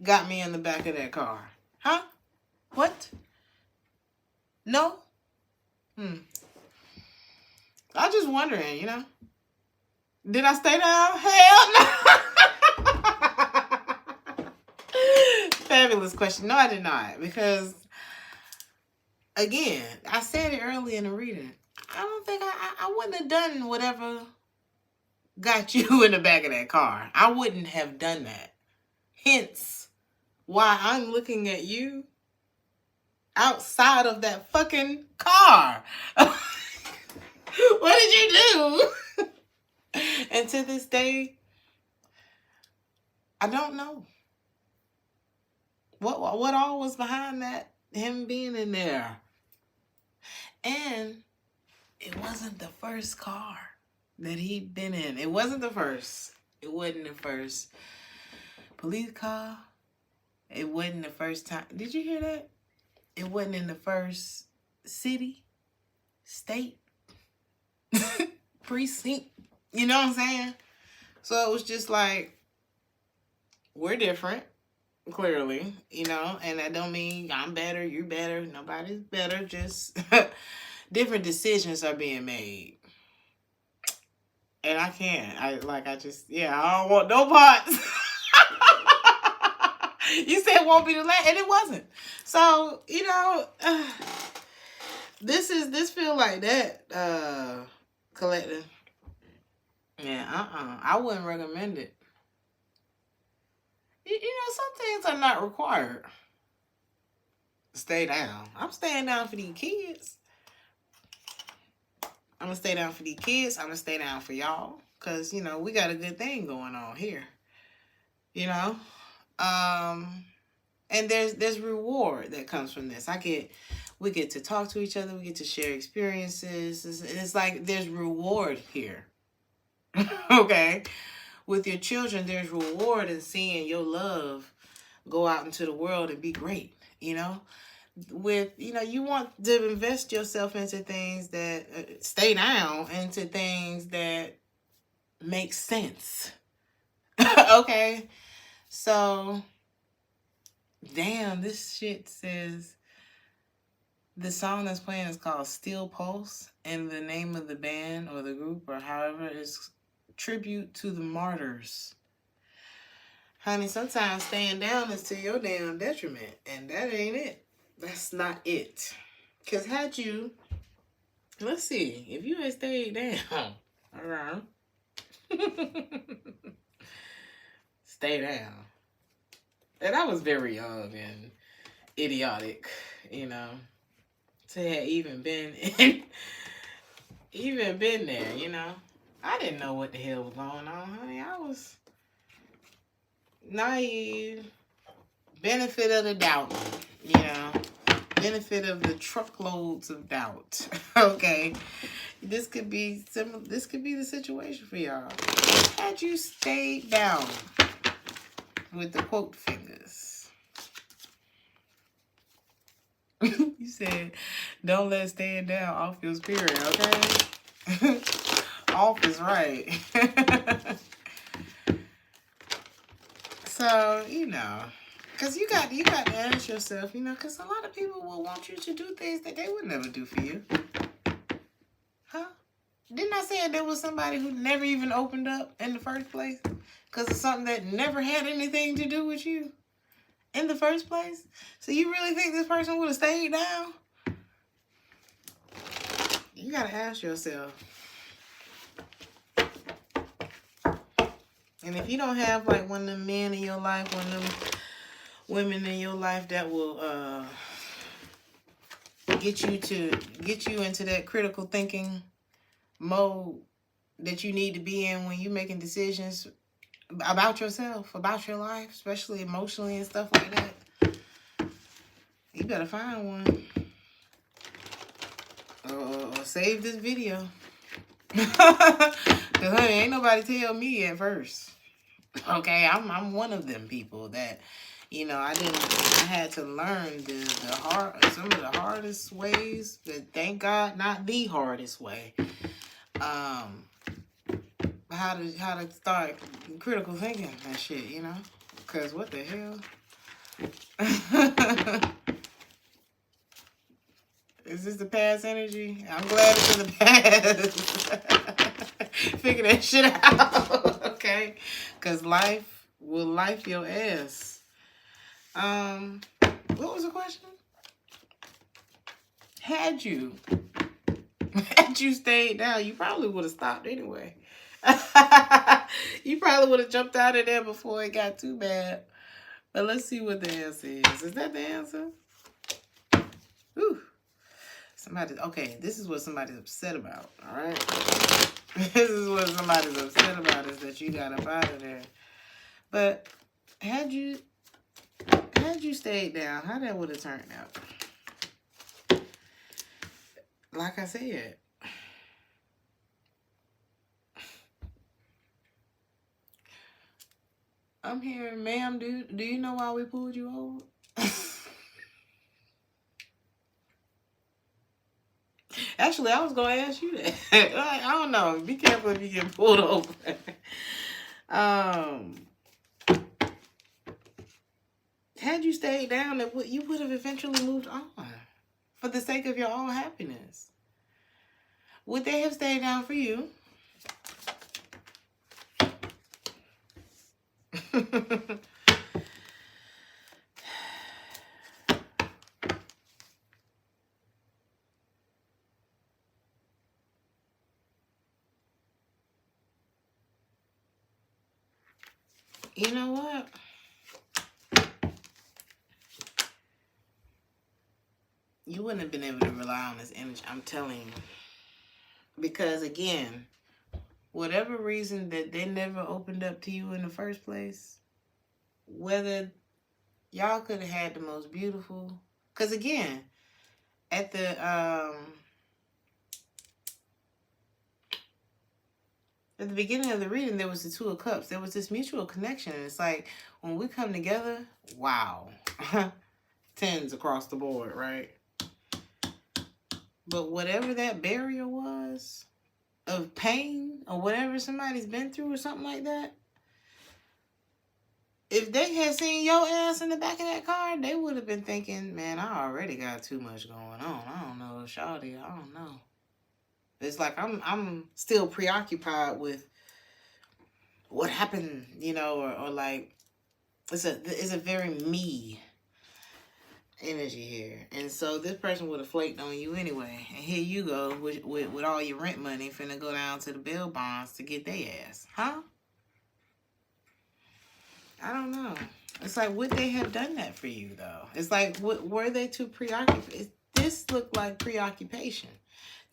got me in the back of that car? Huh? What? No? I'm just wondering, you know. Did I stay down? Hell no. Fabulous question. No, I did not. Because, again, I said it early in the reading. I don't think I wouldn't have done whatever got you in the back of that car. I wouldn't have done that. Hence, why I'm looking at you outside of that fucking car. What did you do? And to this day, I don't know. What all was behind that, him being in there. And it wasn't the first car that he'd been in. It wasn't the first. It wasn't the first police car. It wasn't the first time. Did you hear that? It wasn't in the first city, state, precinct. You know what I'm saying? So it was just like, we're different, clearly, you know, and that don't mean I'm better, you're better, nobody's better, just different decisions are being made. And I can't. I don't want no parts. You said it won't be the last, and it wasn't. So, you know, this feel like that, collective. Yeah, I wouldn't recommend it. You know, some things are not required. Stay down. I'm staying down for these kids. I'm going to stay down for these kids. I'm going to stay down for y'all. Because, you know, we got a good thing going on here. You know? And there's reward that comes from this. We get to talk to each other. We get to share experiences. It's like there's reward here. Okay? With your children, there's reward in seeing your love go out into the world and be great, you know? You want to invest yourself into things that stay down, into things that make sense. Okay? So, damn, this shit says the song that's playing is called Steel Pulse, and the name of the band or the group or however is Tribute to the Martyrs. Honey, sometimes staying down is to your damn detriment, and that ain't it. That's not it. Because let's see, if you had stayed down, around, stay down. And I was very young and idiotic, you know, to have even been there, you know. I didn't know what the hell was going on, honey. I was naive, benefit of the doubt, you know, benefit of the truckloads of doubt. Okay, this could be the situation for y'all. Had you stayed down with the quote fingers, you said, don't let staying down off your spirit. Okay, off is right. So, you know, because you got to ask yourself, you know, because a lot of people will want you to do things that they would never do for you. Huh? Didn't I say there was somebody who never even opened up in the first place because of something that never had anything to do with you in the first place? So you really think this person would have stayed down? You got to ask yourself. And if you don't have like one of them men in your life, one of them women in your life that will get you into that critical thinking mode that you need to be in when you're making decisions about yourself, about your life, especially emotionally and stuff like that, you better find one. Or save this video. Because honey, ain't nobody tell me at first. Okay, I'm one of them people that, you know, I had to learn some of the hardest ways, but thank God not the hardest way. How to start critical thinking and shit, you know? Because what the hell? Is this the past energy? I'm glad it's in the past. Figure that shit out, okay? Because life will life your ass. What was the question? Had you stayed down, you probably would have stopped anyway. You probably would have jumped out of there before it got too bad. But let's see what the answer is. Is that the answer? Ooh. Okay, this is what somebody's upset about, all right? This is what somebody's upset about, is that you got up out of there. But had you stayed down, how that would have turned out? Like I said, I'm here, ma'am. Do you know why we pulled you over? Actually, I was going to ask you that. I don't know. Be careful if you get pulled over. Had you stayed down, you would have eventually moved on for the sake of your own happiness. Would they have stayed down for you? You know what? You wouldn't have been able to rely on this energy, I'm telling you. Because again, whatever reason that they never opened up to you in the first place, whether Y'all could have had the most beautiful. Because again, at the beginning of the reading, there was the Two of Cups. There was this mutual connection. It's like when we come together, wow. Tens across the board, right? But whatever that barrier was of pain or whatever somebody's been through or something like that, if they had seen your ass in the back of that car, they would have been thinking, man, I already got too much going on. I don't know, shawty, I don't know. It's like I'm still preoccupied with what happened, you know, or like it's a very me energy here. And so this person would have flaked on you anyway. And here you go with all your rent money finna go down to the bail bonds to get their ass. Huh? I don't know. It's like, would they have done that for you, though? It's like, were they too preoccupied? This looked like preoccupation.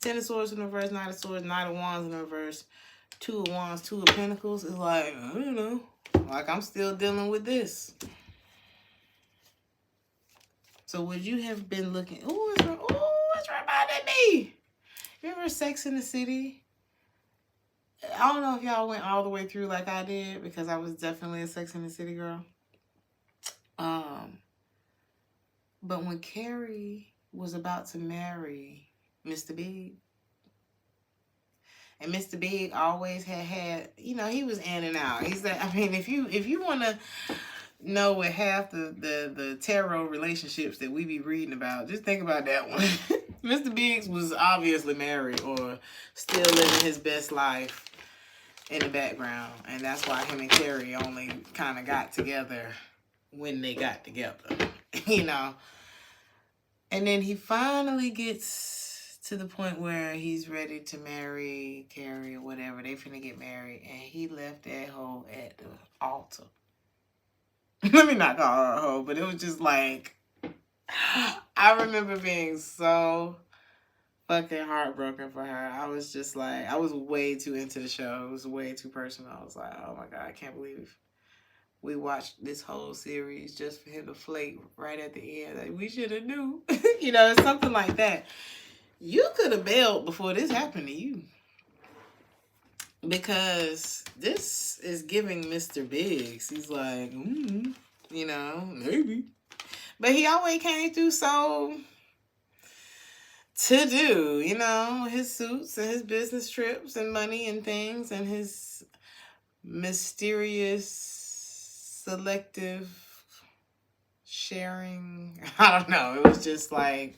Ten of Swords in reverse, Knight of Swords, Knight of Wands in reverse, Two of Wands, Two of Pentacles. It's like, I don't know. Like, I'm still dealing with this. So would you have been looking... Ooh, it's reminding me. Remember Sex in the City? I don't know if y'all went all the way through like I did, because I was definitely a Sex in the City girl. But when Carrie was about to marry Mr. Big, and Mr. Big always had, you know, he was in and out. He's like, I mean, if you want to know what half the tarot relationships that we be reading about, just think about that one. Mr. Biggs was obviously married or still living his best life in the background. And that's why him and Carrie only kind of got together when they got together, you know. And then he finally gets to the point where he's ready to marry Carrie or whatever. They finna get married. And he left that hoe at the altar. Let me not call her a hoe, but it was just like, I remember being so fucking heartbroken for her. I was just like, I was way too into the show. It was way too personal. I was like, oh my God, I can't believe we watched this whole series just for him to flake right at the end. Like, we should have knew. You know, it's something like that. You could have bailed before this happened to you. Because this is giving Mr. Biggs. He's like, you know, maybe. But he always came through so to do, you know, his suits and his business trips and money and things and his mysterious, selective sharing. I don't know. It was just like,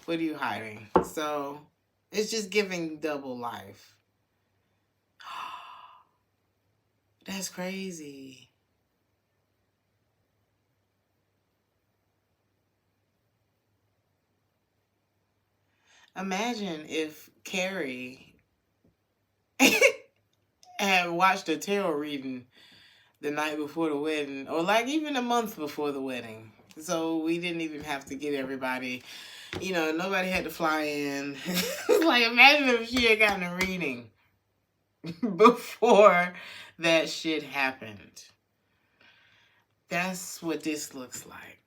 what are you hiding? So it's just giving double life. That's crazy. Imagine if Carrie had watched a tarot reading the night before the wedding, or like even a month before the wedding. So we didn't even have to get everybody, you know, nobody had to fly in. Like, imagine if she had gotten a reading before that shit happened. That's what this looks like.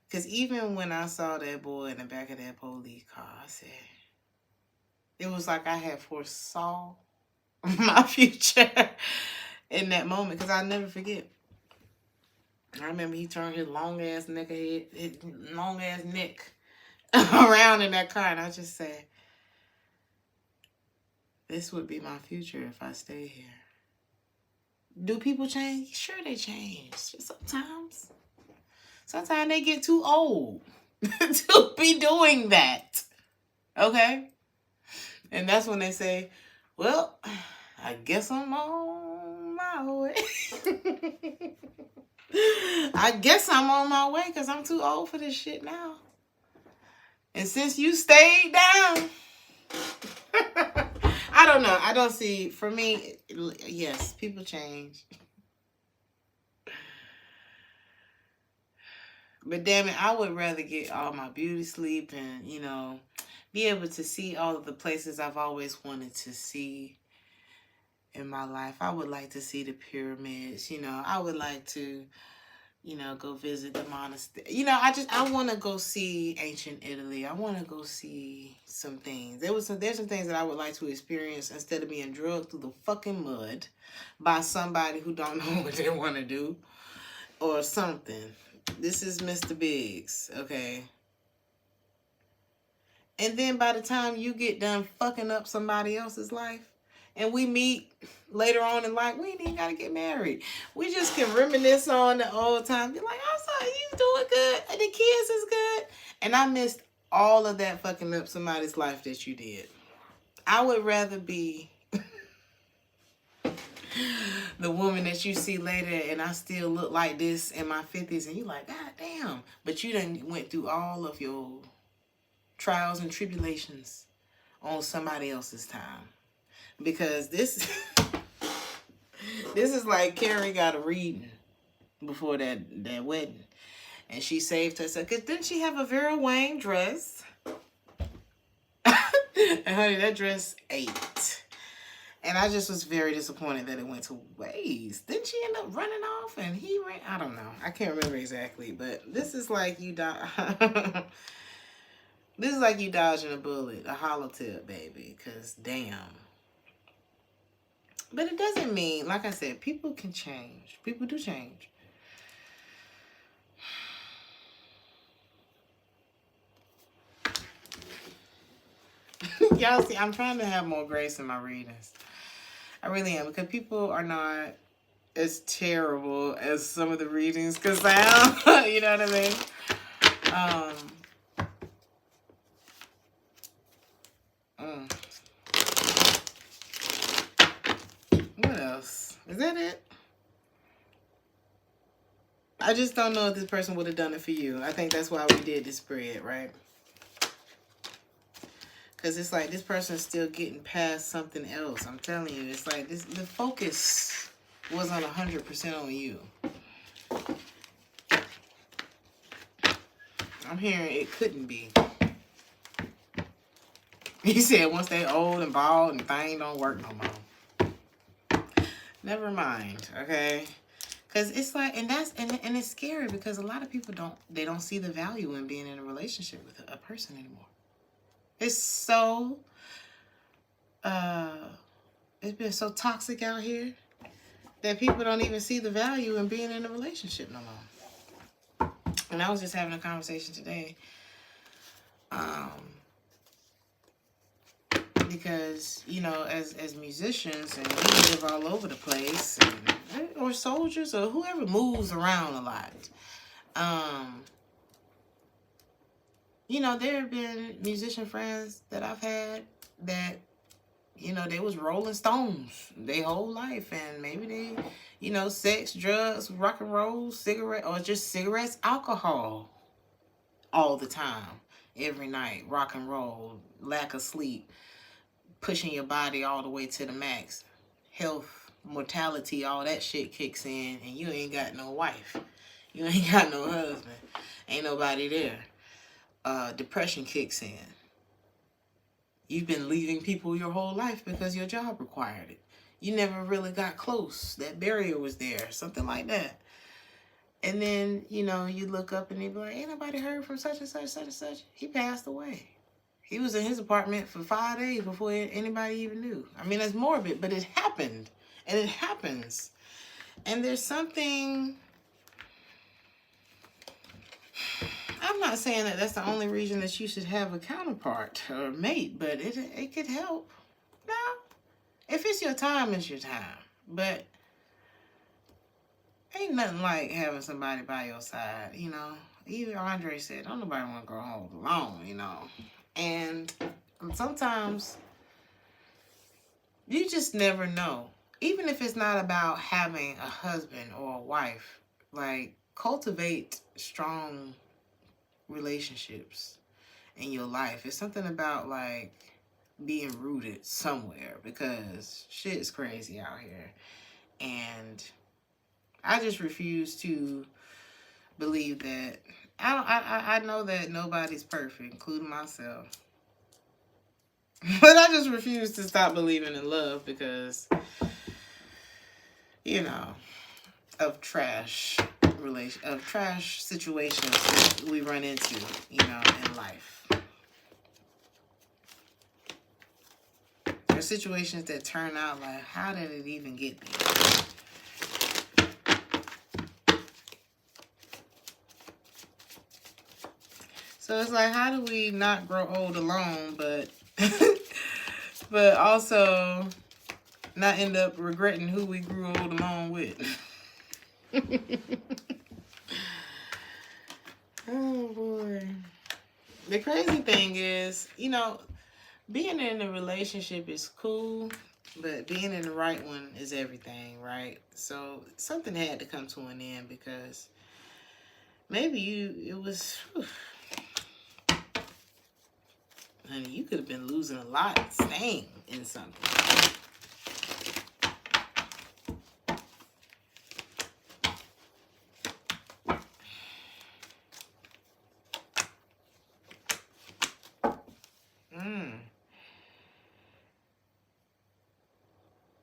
Because even when I saw that boy in the back of that police car, I said, it was like I had foresaw my future in that moment. Because I'll never forget. I remember he turned his long-ass neck around in that car. And I just said, this would be my future if I stay here. Do people change? Sure, they change. Sometimes. Sometimes they get too old to be doing that. Okay? And that's when they say, well, I guess I'm on my way. I guess I'm on my way because I'm too old for this shit now. And since you stayed down, I don't know. I don't see, for me, yes, people change. But damn it, I would rather get all my beauty sleep and, you know, be able to see all of the places I've always wanted to see. in my life. I would like to see the pyramids, you know. I would like to, you know, go visit the monastery. You know, I want to go see ancient Italy. I want to go see some things. There's some things that I would like to experience instead of being drugged through the fucking mud by somebody who don't know what they want to do or something. This is Mr. Biggs, okay? And then by the time you get done fucking up somebody else's life, and we meet later on in life, we ain't even got to get married. We just can reminisce on the old time. Be like, I'm sorry, you doing good. And the kids is good. And I missed all of that fucking up somebody's life that you did. I would rather be the woman that you see later and I still look like this in my 50s. And you like, God damn. But you done went through all of your trials and tribulations on somebody else's time. Because this is like Carrie got a reading before that wedding. And she saved herself. Because didn't she have a Vera Wang dress? And honey, that dress ate. And I just was very disappointed that it went to waste. Didn't she end up running off and he ran? I don't know. I can't remember exactly. But this is like you this is like you dodging a bullet, a hollow tip, baby. Because damn. But it doesn't mean, like I said, people can change. People do change. Y'all see, I'm trying to have more grace in my readings. I really am. Because people are not as terrible as some of the readings could sound. You know what I mean? What else? Is that it? I just don't know if this person would have done it for you. I think that's why we did this spread, right? Because it's like this person's still getting past something else. I'm telling you, it's like the focus wasn't 100% on you. I'm hearing it couldn't be. He said once they old and bald and thing don't work no more. Never mind, okay? Because it's like, and it's scary because a lot of people don't see the value in being in a relationship with a person anymore. It's so, it's been so toxic out here that people don't even see the value in being in a relationship no more. And I was just having a conversation today, because, you know, as musicians, and we live all over the place, or soldiers, or whoever moves around a lot, you know, there have been musician friends that I've had that, you know, they was Rolling Stones their whole life. And maybe they, you know, sex, drugs, rock and roll, cigarette, or just cigarettes, alcohol all the time, every night, rock and roll, lack of sleep, pushing your body all the way to the max. Health, mortality, all that shit kicks in and you ain't got no wife. You ain't got no husband. Ain't nobody there. Depression kicks in. You've been leaving people your whole life because your job required it. You never really got close. That barrier was there. Something like that. And then, you know, you look up and they be like, ain't nobody heard from such and such, such and such. He passed away. He was in his apartment for 5 days before anybody even knew. I mean, that's morbid, but it happened. And it happens. And there's something... I'm not saying that that's the only reason that you should have a counterpart or mate, but it could help. No. If it's your time, it's your time. But ain't nothing like having somebody by your side, you know. Even Andre said, don't nobody want to go home alone, you know. And sometimes you just never know. Even if it's not about having a husband or a wife, like, cultivate strong relationships in your life. It's something about, like, being rooted somewhere, because shit's crazy out here. And I just refuse to believe that. I know that nobody's perfect, including myself. But I just refuse to stop believing in love, because you know, of trash situations that we run into, you know, in life. There's situations that turn out like, how did it even get there? So it's like, how do we not grow old alone, but but also not end up regretting who we grew old alone with? Oh boy. The crazy thing is, you know, being in a relationship is cool, but being in the right one is everything, right? So something had to come to an end, because maybe it was, honey, you could have been losing a lot staying in something.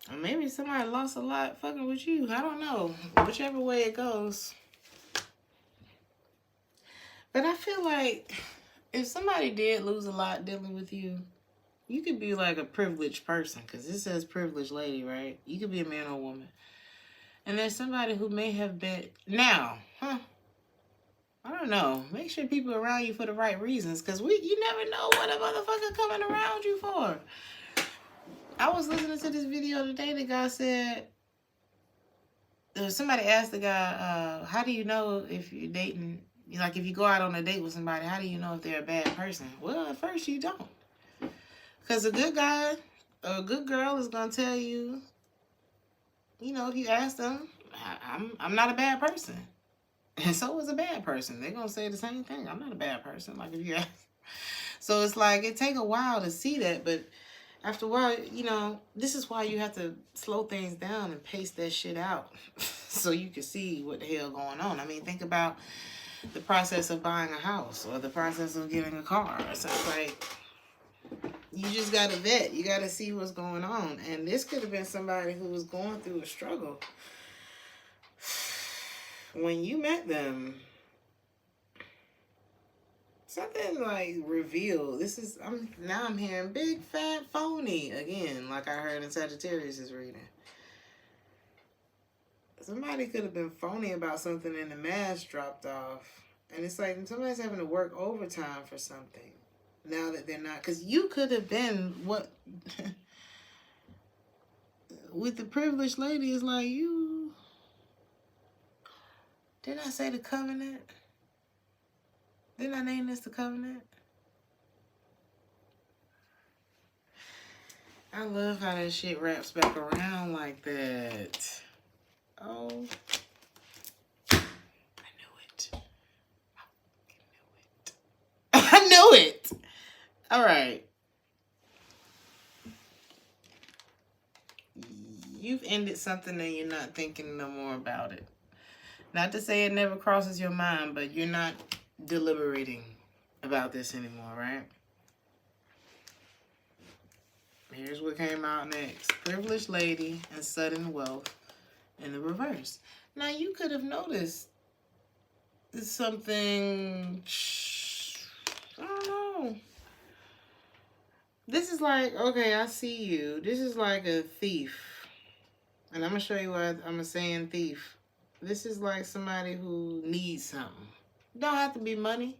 Or maybe somebody lost a lot fucking with you. I don't know. Whichever way it goes. But I feel like if somebody did lose a lot dealing with you, you could be like a privileged person, because it says privileged lady, right? You could be a man or a woman. And there's somebody who may have been... Now, I don't know. Make sure people around you for the right reasons, because you never know what a motherfucker coming around you for. I was listening to this video today. The guy said... Somebody asked the guy, how do you know if you're dating... Like, if you go out on a date with somebody, how do you know if they're a bad person? Well, at first you don't. Because a good guy or a good girl is going to tell you, you know, if you ask them, I'm not a bad person. And so is a bad person. They're going to say the same thing. I'm not a bad person. Like, if you ask. So it's like, it take a while to see that. But after a while, you know, this is why you have to slow things down and pace that shit out. So you can see what the hell going on. I mean, think about the process of buying a house or the process of getting a car. So it's like, you just got to vet. You got to see what's going on. And this could have been somebody who was going through a struggle. When you met them, something like revealed. Now I'm hearing big fat phony again, like I heard in Sagittarius' reading. Somebody could have been phony about something and the mask dropped off. And it's like somebody's having to work overtime for something. Now that they're not. Because you could have been what... with the privileged lady, is like you... Didn't I say the covenant? Didn't I name this the covenant? I love how that shit wraps back around like that. Oh. I knew it. I knew it. All right. You've ended something and you're not thinking no more about it. Not to say it never crosses your mind, but you're not deliberating about this anymore, right? Here's what came out next. Privileged lady and sudden wealth in the reverse. Now, you could have noticed something... I don't know. This is like, okay, I see you. This is like a thief. And I'm going to show you why I'm saying thief. This is like somebody who needs something. Don't have to be money.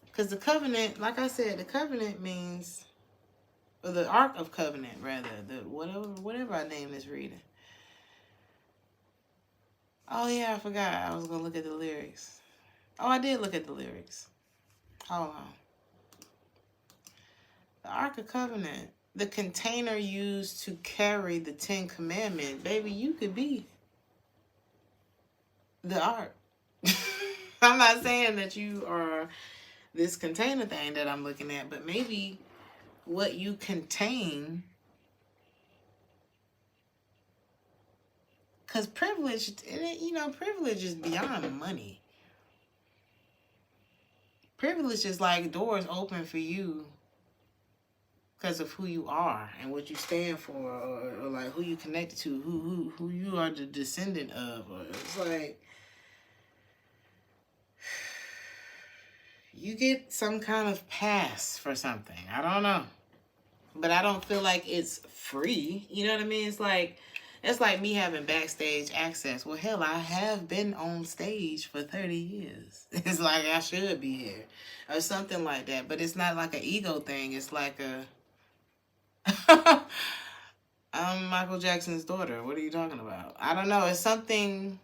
Because the covenant, like I said, the covenant means, or the Ark of Covenant, rather, the whatever I name this reading. Oh, yeah, I forgot. I was going to look at the lyrics. Oh, I did look at the lyrics. Hold on. The Ark of Covenant. The container used to carry the 10 Commandments. Baby, you could be the Ark. I'm not saying that you are this container thing that I'm looking at, but maybe what you contain. Because privilege, you know, privilege is beyond money. Privilege is like doors open for you because of who you are and what you stand for, or like who you connected to, who you are the descendant of. Or it's like you get some kind of pass for something. I don't know. But I don't feel like it's free. You know what I mean? It's like me having backstage access. Well, hell, I have been on stage for 30 years. It's like I should be here. Or something like that. But it's not like an ego thing. It's like a... I'm Michael Jackson's daughter. What are you talking about? I don't know. It's something...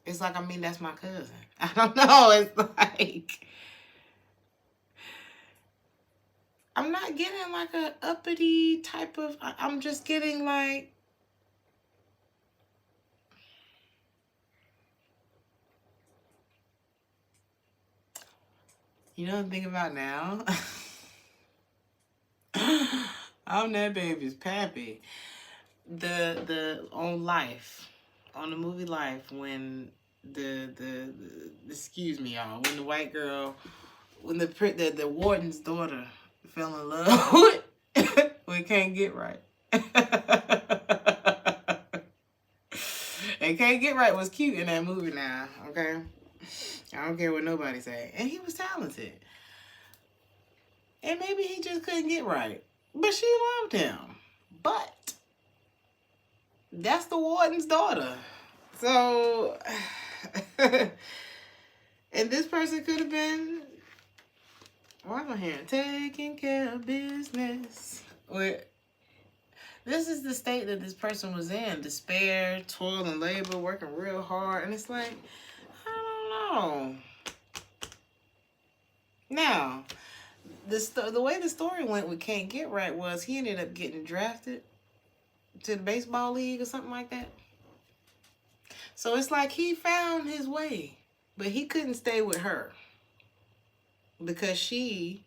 It's like, I mean, that's my cousin. I don't know. It's like... I'm not getting like a uppity type of... I'm just getting like... You know what I'm thinking about now? I'm that baby's pappy. On Life, on the movie Life, when excuse me, y'all, when the white girl, when the warden's daughter fell in love with, we can't get right. And Can't Get Right was cute in that movie now, okay? I don't care what nobody say. And he was talented. And maybe he just couldn't get right. But she loved him. But that's the warden's daughter. So, and this person could have been, why am I here? Taking care of business. This is the state that this person was in. Despair, toil and labor, working real hard. And it's like, I don't know. Now, the way the story went with Can't Get Right was he ended up getting drafted to the baseball league or something like that. So it's like he found his way, but he couldn't stay with her because she,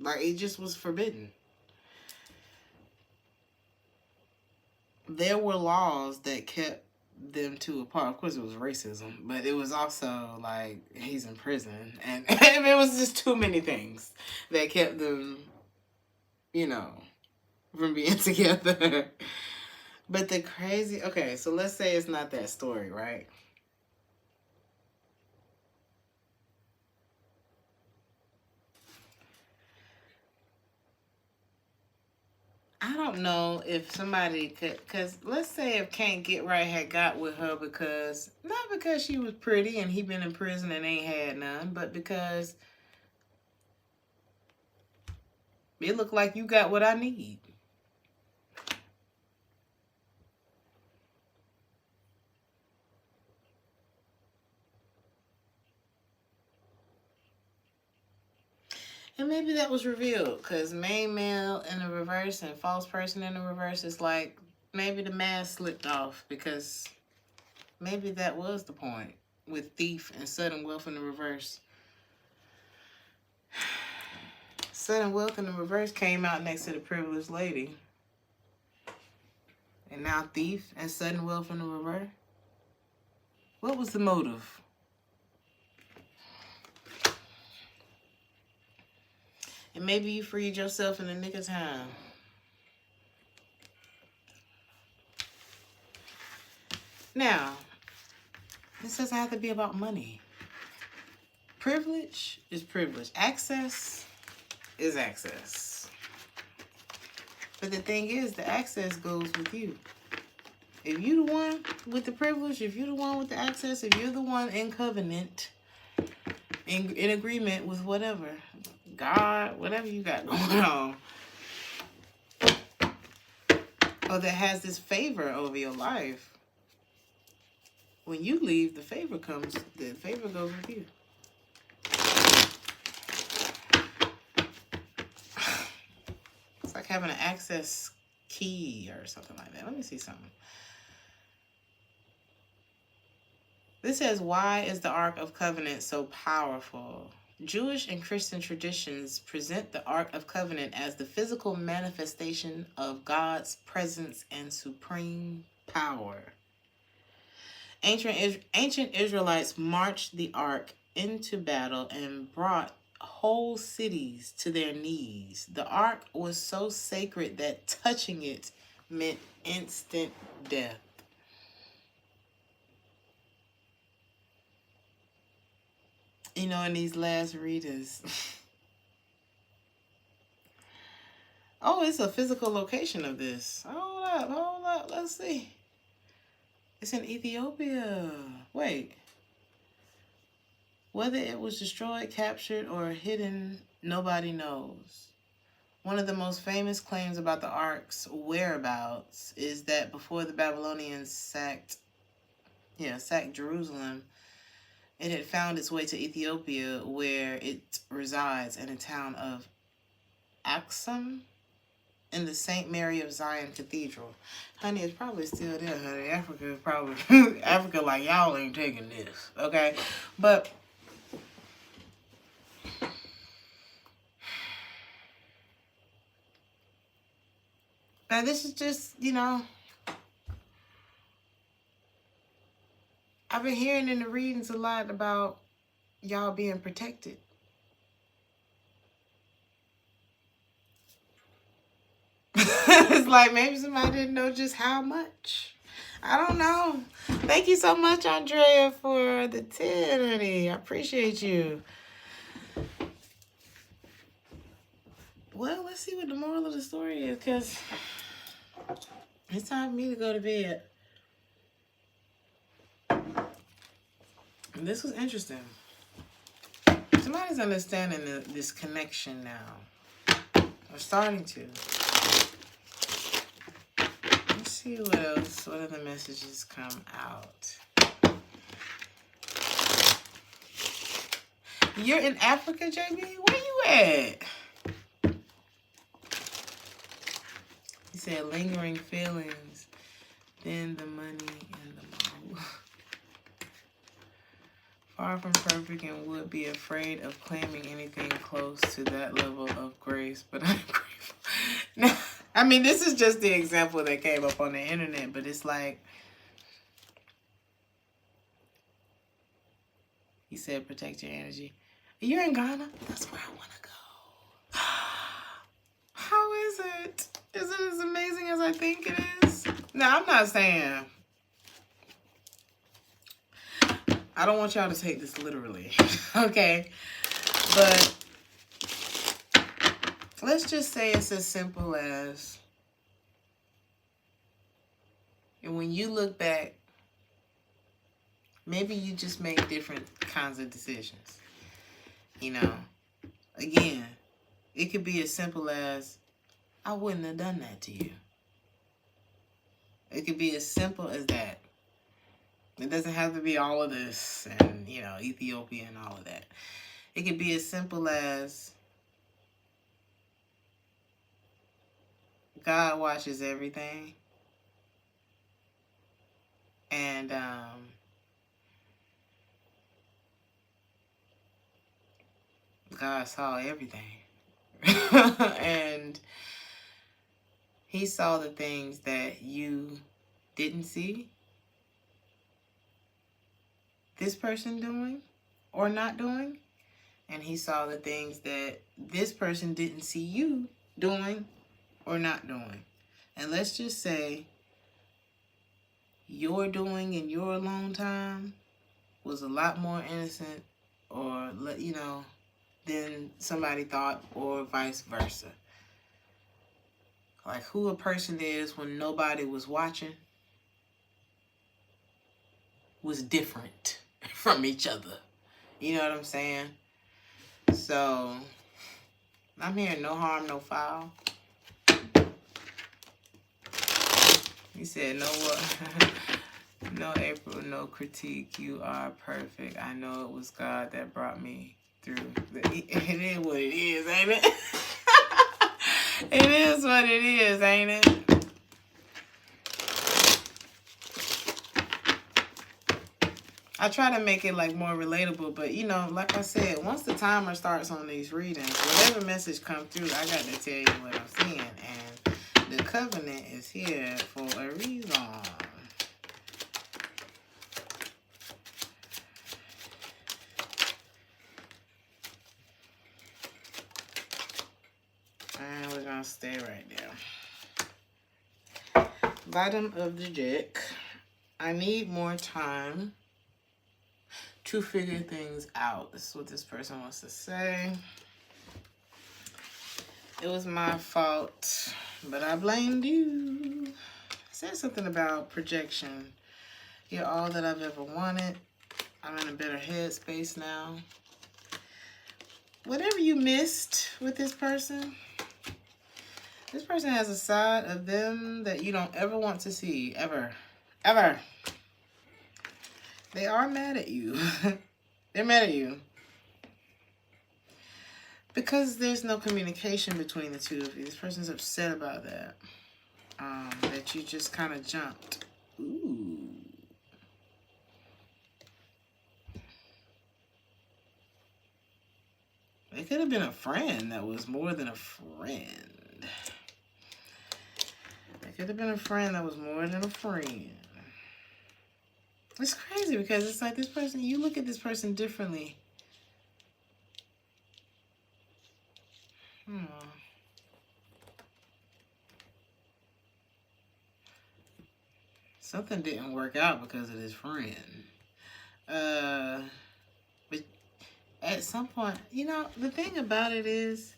like, it just was forbidden. There were laws that kept them two apart. Of course, it was racism, but it was also like he's in prison, and it was just too many things that kept them, you know, from being together. But the crazy, okay, so let's say it's not that story, right? I don't know if somebody could, because let's say if Can't Get Right had got with her because, not because she was pretty and he been in prison and ain't had none, but because it looked like you got what I need. And maybe that was revealed because main male in the reverse and false person in the reverse is like maybe the mask slipped off because maybe that was the point with thief and sudden wealth in the reverse. Sudden wealth in the reverse came out next to the privileged lady. And now thief and sudden wealth in the reverse. What was the motive? And maybe you freed yourself in the nick of time. Now, this doesn't have to be about money. Privilege is privilege. Access is access. But the thing is, the access goes with you. If you're the one with the privilege, if you're the one with the access, if you're the one in covenant, in agreement with whatever, God, whatever you got going on, or that has this favor over your life, when you leave, the favor goes with you. It's like having an access key or something like that. Let me see something. This says, why is the Ark of Covenant so powerful? Jewish and Christian traditions present the Ark of Covenant as the physical manifestation of God's presence and supreme power. Ancient Israelites marched the Ark into battle and brought whole cities to their knees. The ark was so sacred that touching it meant instant death. You know, in these last readers. Oh, it's a physical location of this. Hold up. Let's see. It's in Ethiopia. Wait. Whether it was destroyed, captured, or hidden, nobody knows. One of the most famous claims about the ark's whereabouts is that before the Babylonians sacked Jerusalem, it had found its way to Ethiopia, where it resides in a town of Aksum in the St. Mary of Zion Cathedral. Honey, it's probably still there, honey. Africa is probably... Africa like, y'all ain't taking this, okay? But... now, this is just, you know... I've been hearing in the readings a lot about y'all being protected. It's like maybe somebody didn't know just how much. I don't know. Thank you so much, Andrea, for the 10, honey. I appreciate you. Well, let's see what the moral of the story is, because it's time for me to go to bed. This was interesting. Somebody's understanding this connection now. Or starting to. Let's see what else. What other messages come out? You're in Africa, JB? Where you at? He said lingering feelings. Then the money and the mom. Far from perfect and would be afraid of claiming anything close to that level of grace, but I'm grateful. Now, I mean, this is just the example that came up on the internet, but it's like, he said, protect your energy. You're in Ghana? That's where I want to go. How is it? Is it as amazing as I think it is? Now, I'm not saying... I don't want y'all to take this literally, okay? But let's just say it's as simple as, and when you look back, maybe you just make different kinds of decisions. You know, again, it could be as simple as, I wouldn't have done that to you. It could be as simple as that. It doesn't have to be all of this and, you know, Ethiopia and all of that. It could be as simple as God watches everything. And God saw everything. And he saw the things that you didn't see this person doing or not doing, and he saw the things that this person didn't see you doing or not doing. And let's just say your doing in your alone time was a lot more innocent, or, you know, than somebody thought, or vice versa. Like who a person is when nobody was watching was different from each other. You know what I'm saying? So, I'm hearing no harm, no foul. He said, no what? No April, no critique. You are perfect. I know it was God that brought me through. It is what it is, ain't it? It is what it is, ain't it? I try to make it like more relatable, but you know, like I said, once the timer starts on these readings, whatever message comes through, I got to tell you what I'm seeing. And the covenant is here for a reason. stay right there. Bottom of the deck. I need more time to figure things out. This is what this person wants to say. It was my fault, but I blamed you. It said something about projection. You're all that I've ever wanted. I'm in a better headspace now. Whatever you missed with this person has a side of them that you don't ever want to see, ever. Ever. They are mad at you. They're mad at you. Because there's no communication between the two of you. This person's upset about that. That you just kind of jumped. Ooh. It could have been a friend that was more than a friend. It could have been a friend that was more than a friend. It's crazy because it's like this person, you look at this person differently. Something didn't work out because of this friend. But at some point, you know, the thing about it is,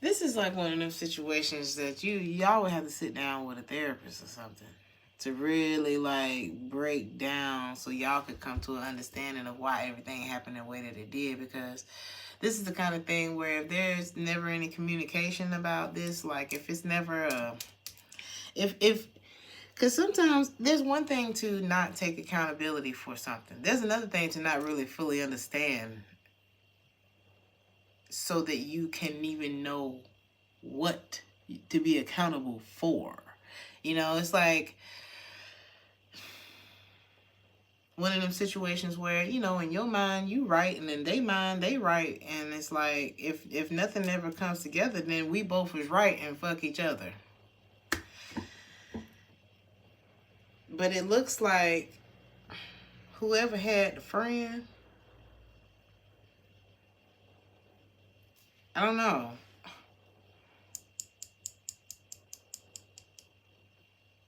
this is like one of those situations that y'all would have to sit down with a therapist or something to really like break down so y'all could come to an understanding of why everything happened the way that it did. Because this is the kind of thing where if there's never any communication about this, like if it's never because sometimes there's one thing to not take accountability for something. There's another thing to not really fully understand so that you can even know what to be accountable for. You know, it's like one of them situations where, you know, in your mind, you right, and in their mind, they right. And it's like, if nothing ever comes together, then we both was right and fuck each other. But it looks like whoever had the friend, I don't know. I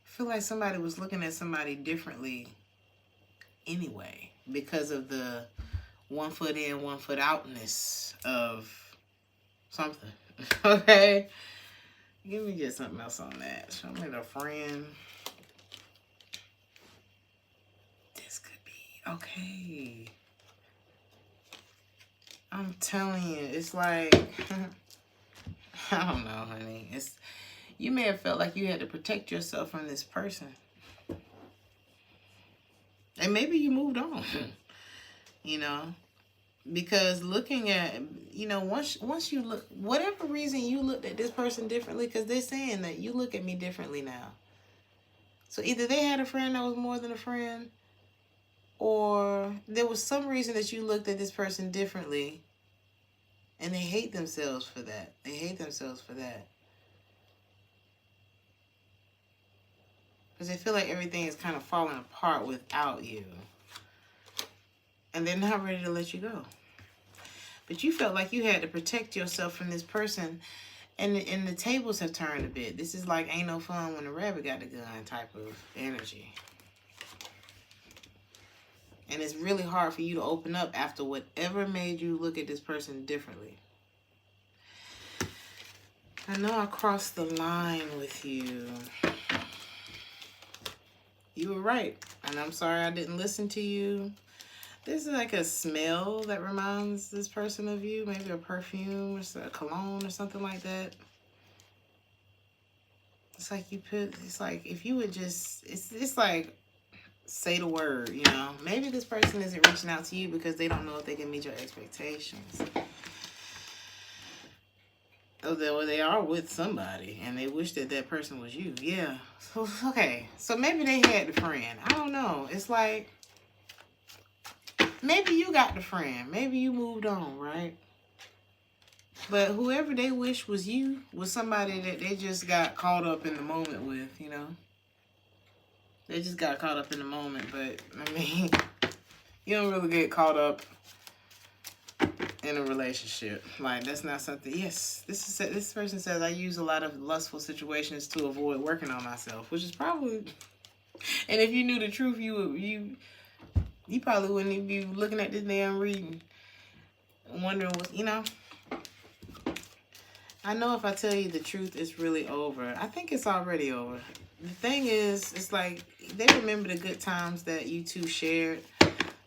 feel like somebody was looking at somebody differently anyway because of the 1 foot in, 1 foot outness of something. Okay? Give me just something else on that. Show me the friend. This could be okay. I'm telling you, it's like, I don't know, honey. You may have felt like you had to protect yourself from this person. And maybe you moved on, you know, because looking at, you know, once you look, whatever reason you looked at this person differently, because they're saying that you look at me differently now. So either they had a friend that was more than a friend, or there was some reason that you looked at this person differently, and they hate themselves for that. They hate themselves for that. Because they feel like everything is kind of falling apart without you. And they're not ready to let you go. But you felt like you had to protect yourself from this person. And the tables have turned a bit. This is like ain't no fun when the rabbit got the gun type of energy. And it's really hard for you to open up after whatever made you look at this person differently. I know I crossed the line with you. You were right. And I'm sorry I didn't listen to you. There's like a smell that reminds this person of you. Maybe a perfume or a cologne or something like that. It's like it's like if you would just, it's like, say the word, you know. Maybe this person isn't reaching out to you because they don't know if they can meet your expectations. Or they are with somebody and they wish that that person was you. Yeah. So, okay. So maybe they had the friend. I don't know. It's like, maybe you got the friend. Maybe you moved on, right? But whoever they wish was you was somebody that they just got caught up in the moment with, you know. They just got caught up in the moment. But, I mean, you don't really get caught up in a relationship. Like, that's not something. Yes, this person says I use a lot of lustful situations to avoid working on myself, which is probably. And if you knew the truth, you probably wouldn't even be looking at this damn reading, wondering what, you know. I know if I tell you the truth, it's really over. I think it's already over. The thing is, it's like they remember the good times that you two shared,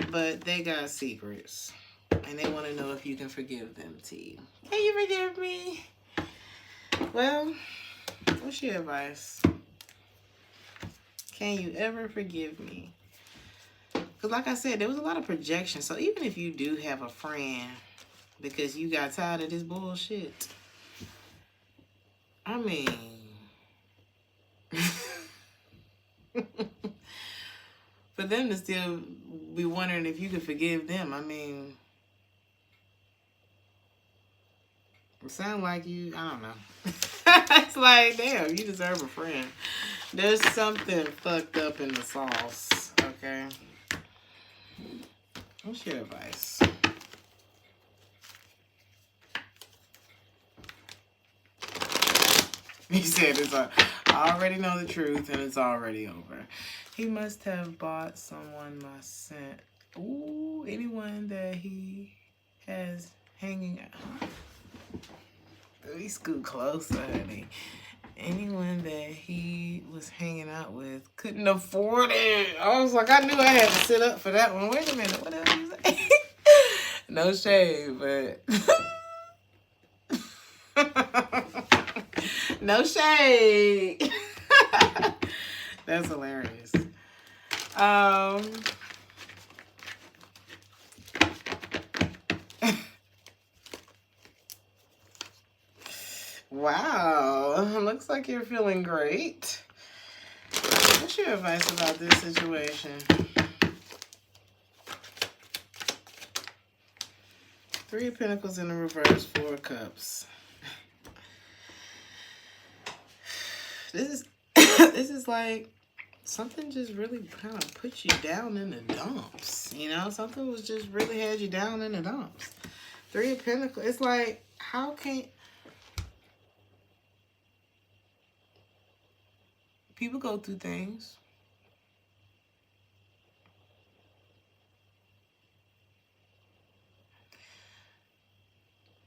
but they got secrets. And they want to know if you can forgive them, T. Can you forgive me? Well, what's your advice? Can you ever forgive me? Because like I said, there was a lot of projection. So even if you do have a friend because you got tired of this bullshit, I mean, for them to still be wondering if you could forgive them, I mean, it sounds like you, I don't know. It's like, damn, you deserve a friend. There's something fucked up in the sauce, okay? What's your advice? He said, I already know the truth and it's already over. He must have bought someone my scent. Ooh, anyone that he has hanging out. Let me scoot closer, honey. Anyone that he was hanging out with couldn't afford it. I was like, I knew I had to sit up for that one. Wait a minute, what else you say? No shade, but... No shade. That's hilarious. Wow. Looks like you're feeling great. What's your advice about this situation? Three of Pentacles in the reverse, Four of Cups. This is like something just really kind of put you down in the dumps. You know, something was just really had you down in the dumps. Three of Pentacles. It's like, how can people go through things?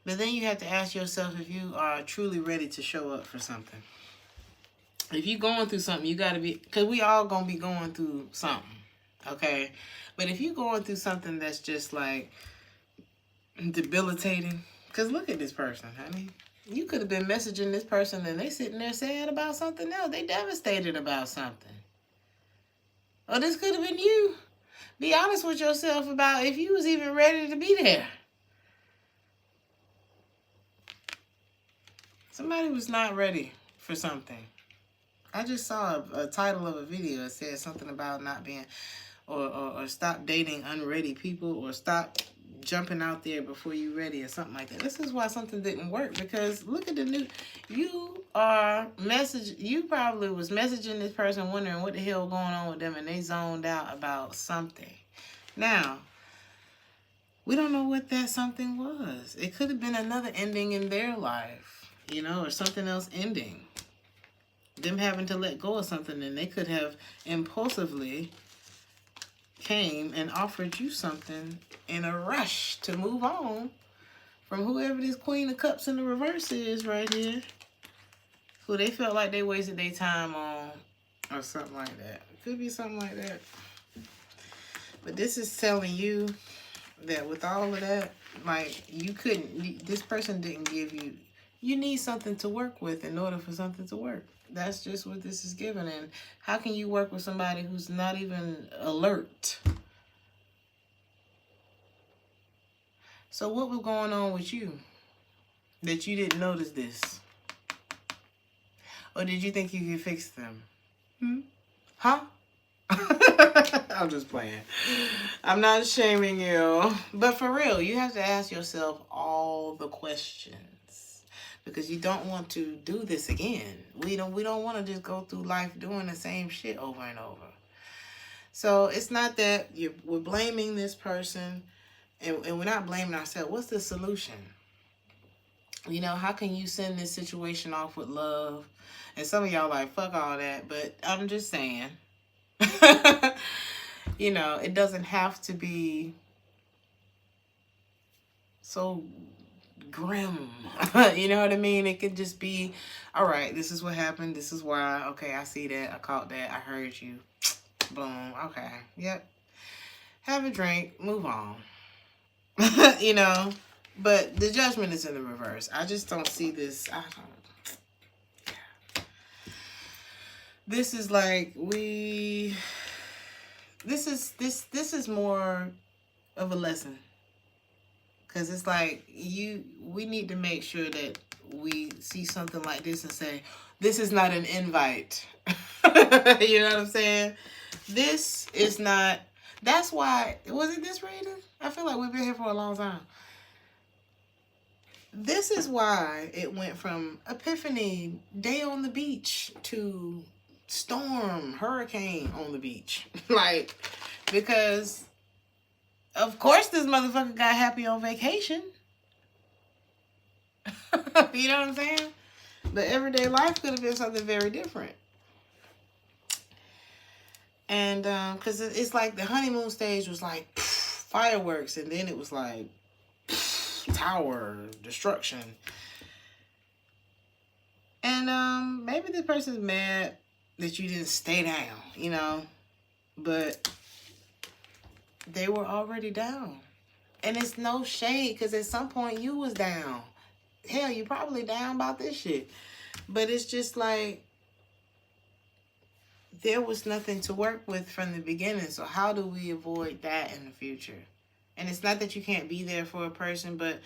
But then you have to ask yourself if you are truly ready to show up for something. If you're going through something, you got to be, because we all going to be going through something, okay? But if you're going through something that's just like debilitating, because look at this person, honey. You could have been messaging this person and they sitting there sad about something else. They devastated about something. Or this could have been you. Be honest with yourself about if you was even ready to be there. Somebody was not ready for something. I just saw a title of a video. It said something about not being, or stop dating unready people, or stop jumping out there before you're ready, or something like that. This is why something didn't work, because look at the new, you probably was messaging this person wondering what the hell going on with them, and they zoned out about something. Now, we don't know what that something was. It could have been another ending in their life, you know, or something else ending. Them having to let go of something, and they could have impulsively came and offered you something in a rush to move on from whoever this Queen of Cups in the reverse is right here, who they felt like they wasted their time on, or something like that. It could be something like that. But this is telling you that with all of that, like, you couldn't, this person didn't give you, you need something to work with in order for something to work. That's just what this is giving. And how can you work with somebody who's not even alert? So what was going on with you that you didn't notice this? Or did you think you could fix them? Huh? I'm just playing. I'm not shaming you. But for real, you have to ask yourself all the questions. Because you don't want to do this again. We don't want to just go through life doing the same shit over and over. So it's not that we're blaming this person. And we're not blaming ourselves. What's the solution? You know, how can you send this situation off with love? And some of y'all like, fuck all that. But I'm just saying, you know, it doesn't have to be so grim. You know what I mean? It could just be, all right, this is what happened. This is why. Okay, I see that. I caught that. I heard you. Boom. Okay. Yep. Have a drink. Move on. You know? But the judgment is in the reverse. I just don't see this. I don't. This is like this is more of a lesson. Because it's like we need to make sure that we see something like this and say, this is not an invite. You know what I'm saying? This is not. That's why, was it this reading? I feel like we've been here for a long time. This is why it went from epiphany, day on the beach, to storm, hurricane on the beach. Like, because of course this motherfucker got happy on vacation. You know what I'm saying? But everyday life could have been something very different. And because it's like the honeymoon stage was like fireworks, and then it was like tower destruction. And maybe this person's mad that you didn't stay down, you know, but they were already down. And it's no shade, because at some point you was down. Hell, you probably down about this shit. But it's just like, there was nothing to work with from the beginning. So how do we avoid that in the future? And it's not that you can't be there for a person, but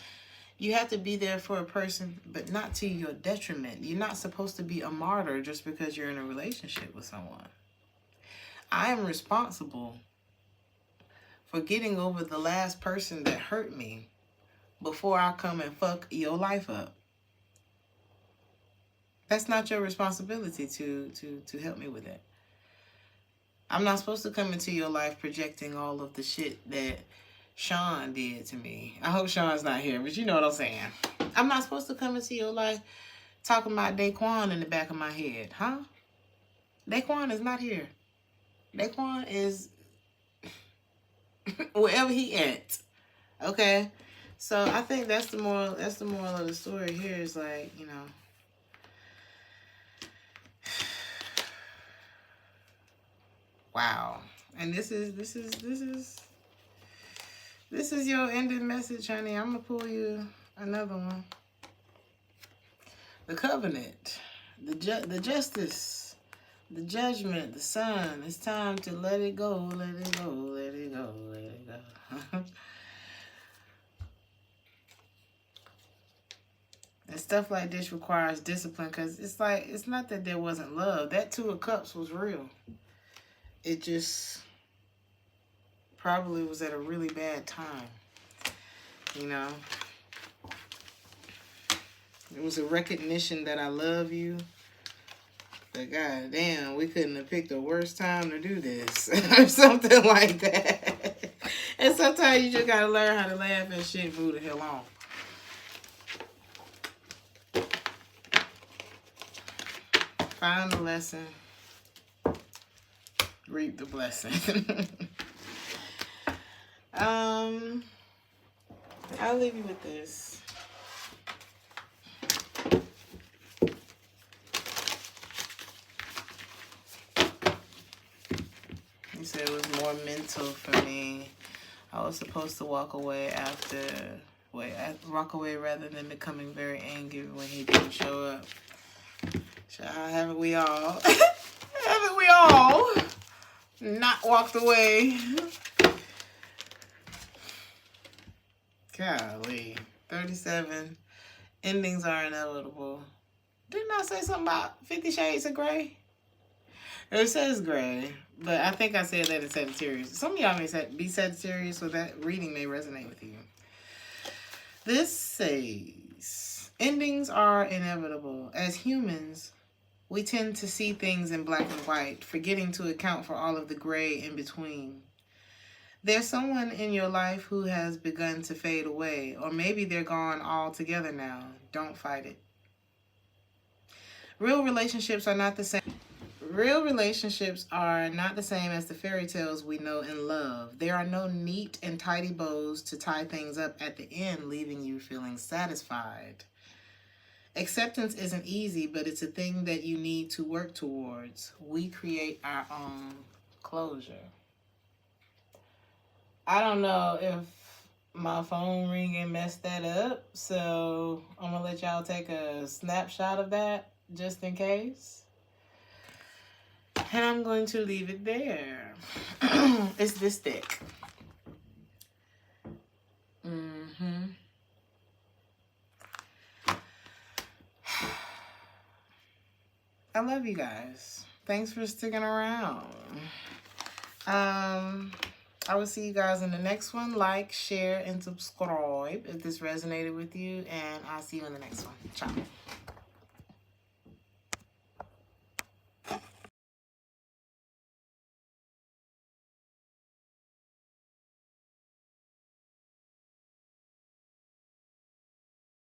you have to be there for a person, but not to your detriment. You're not supposed to be a martyr just because you're in a relationship with someone. I am responsible for getting over the last person that hurt me before I come and fuck your life up. That's not your responsibility to help me with that. I'm not supposed to come into your life projecting all of the shit that Sean did to me. I hope Sean's not here, but you know what I'm saying. I'm not supposed to come into your life talking about Daquan in the back of my head, huh? Daquan is not here. Daquan is wherever he at. Okay? So I think that's the moral of the story here, is like, you know, wow. And this is your ending message, honey. I'm gonna pull you another one. The covenant, the justice, the judgment, the sun. It's time to let it go, let it go, let it go, let it go. And stuff like this requires discipline, because it's like, it's not that there wasn't love. That Two of Cups was real. It just probably was at a really bad time, you know. It was a recognition that I love you, but goddamn, we couldn't have picked the worst time to do this, or something like that. And sometimes you just gotta learn how to laugh at shit and move the hell on. Find the lesson, reap the blessing. I'll leave you with this. You said it was more mental for me. I was supposed to walk away walk away rather than becoming very angry when he didn't show up. Haven't we all? Haven't we all not walked away? Golly. 37. Endings are inevitable. Didn't I say something about 50 Shades of Grey? It says gray, but I think I said that in Sagittarius. Some of y'all may be Sagittarius, so that reading may resonate with you. This says, endings are inevitable. As humans, we tend to see things in black and white, forgetting to account for all of the gray in between. There's someone in your life who has begun to fade away, or maybe they're gone altogether now. Don't fight it. Real relationships are not the same. Real relationships are not the same as the fairy tales we know and love. There are no neat and tidy bows to tie things up at the end, leaving you feeling satisfied. Acceptance isn't easy, but it's a thing that you need to work towards. We create our own closure. I don't know if my phone ringing messed that up, so I'm going to let y'all take a snapshot of that just in case. And I'm going to leave it there. It's this thick. I love you guys. Thanks for sticking around. I will see you guys in the next one. Like, share, and subscribe if this resonated with you. And I'll see you in the next one. Ciao.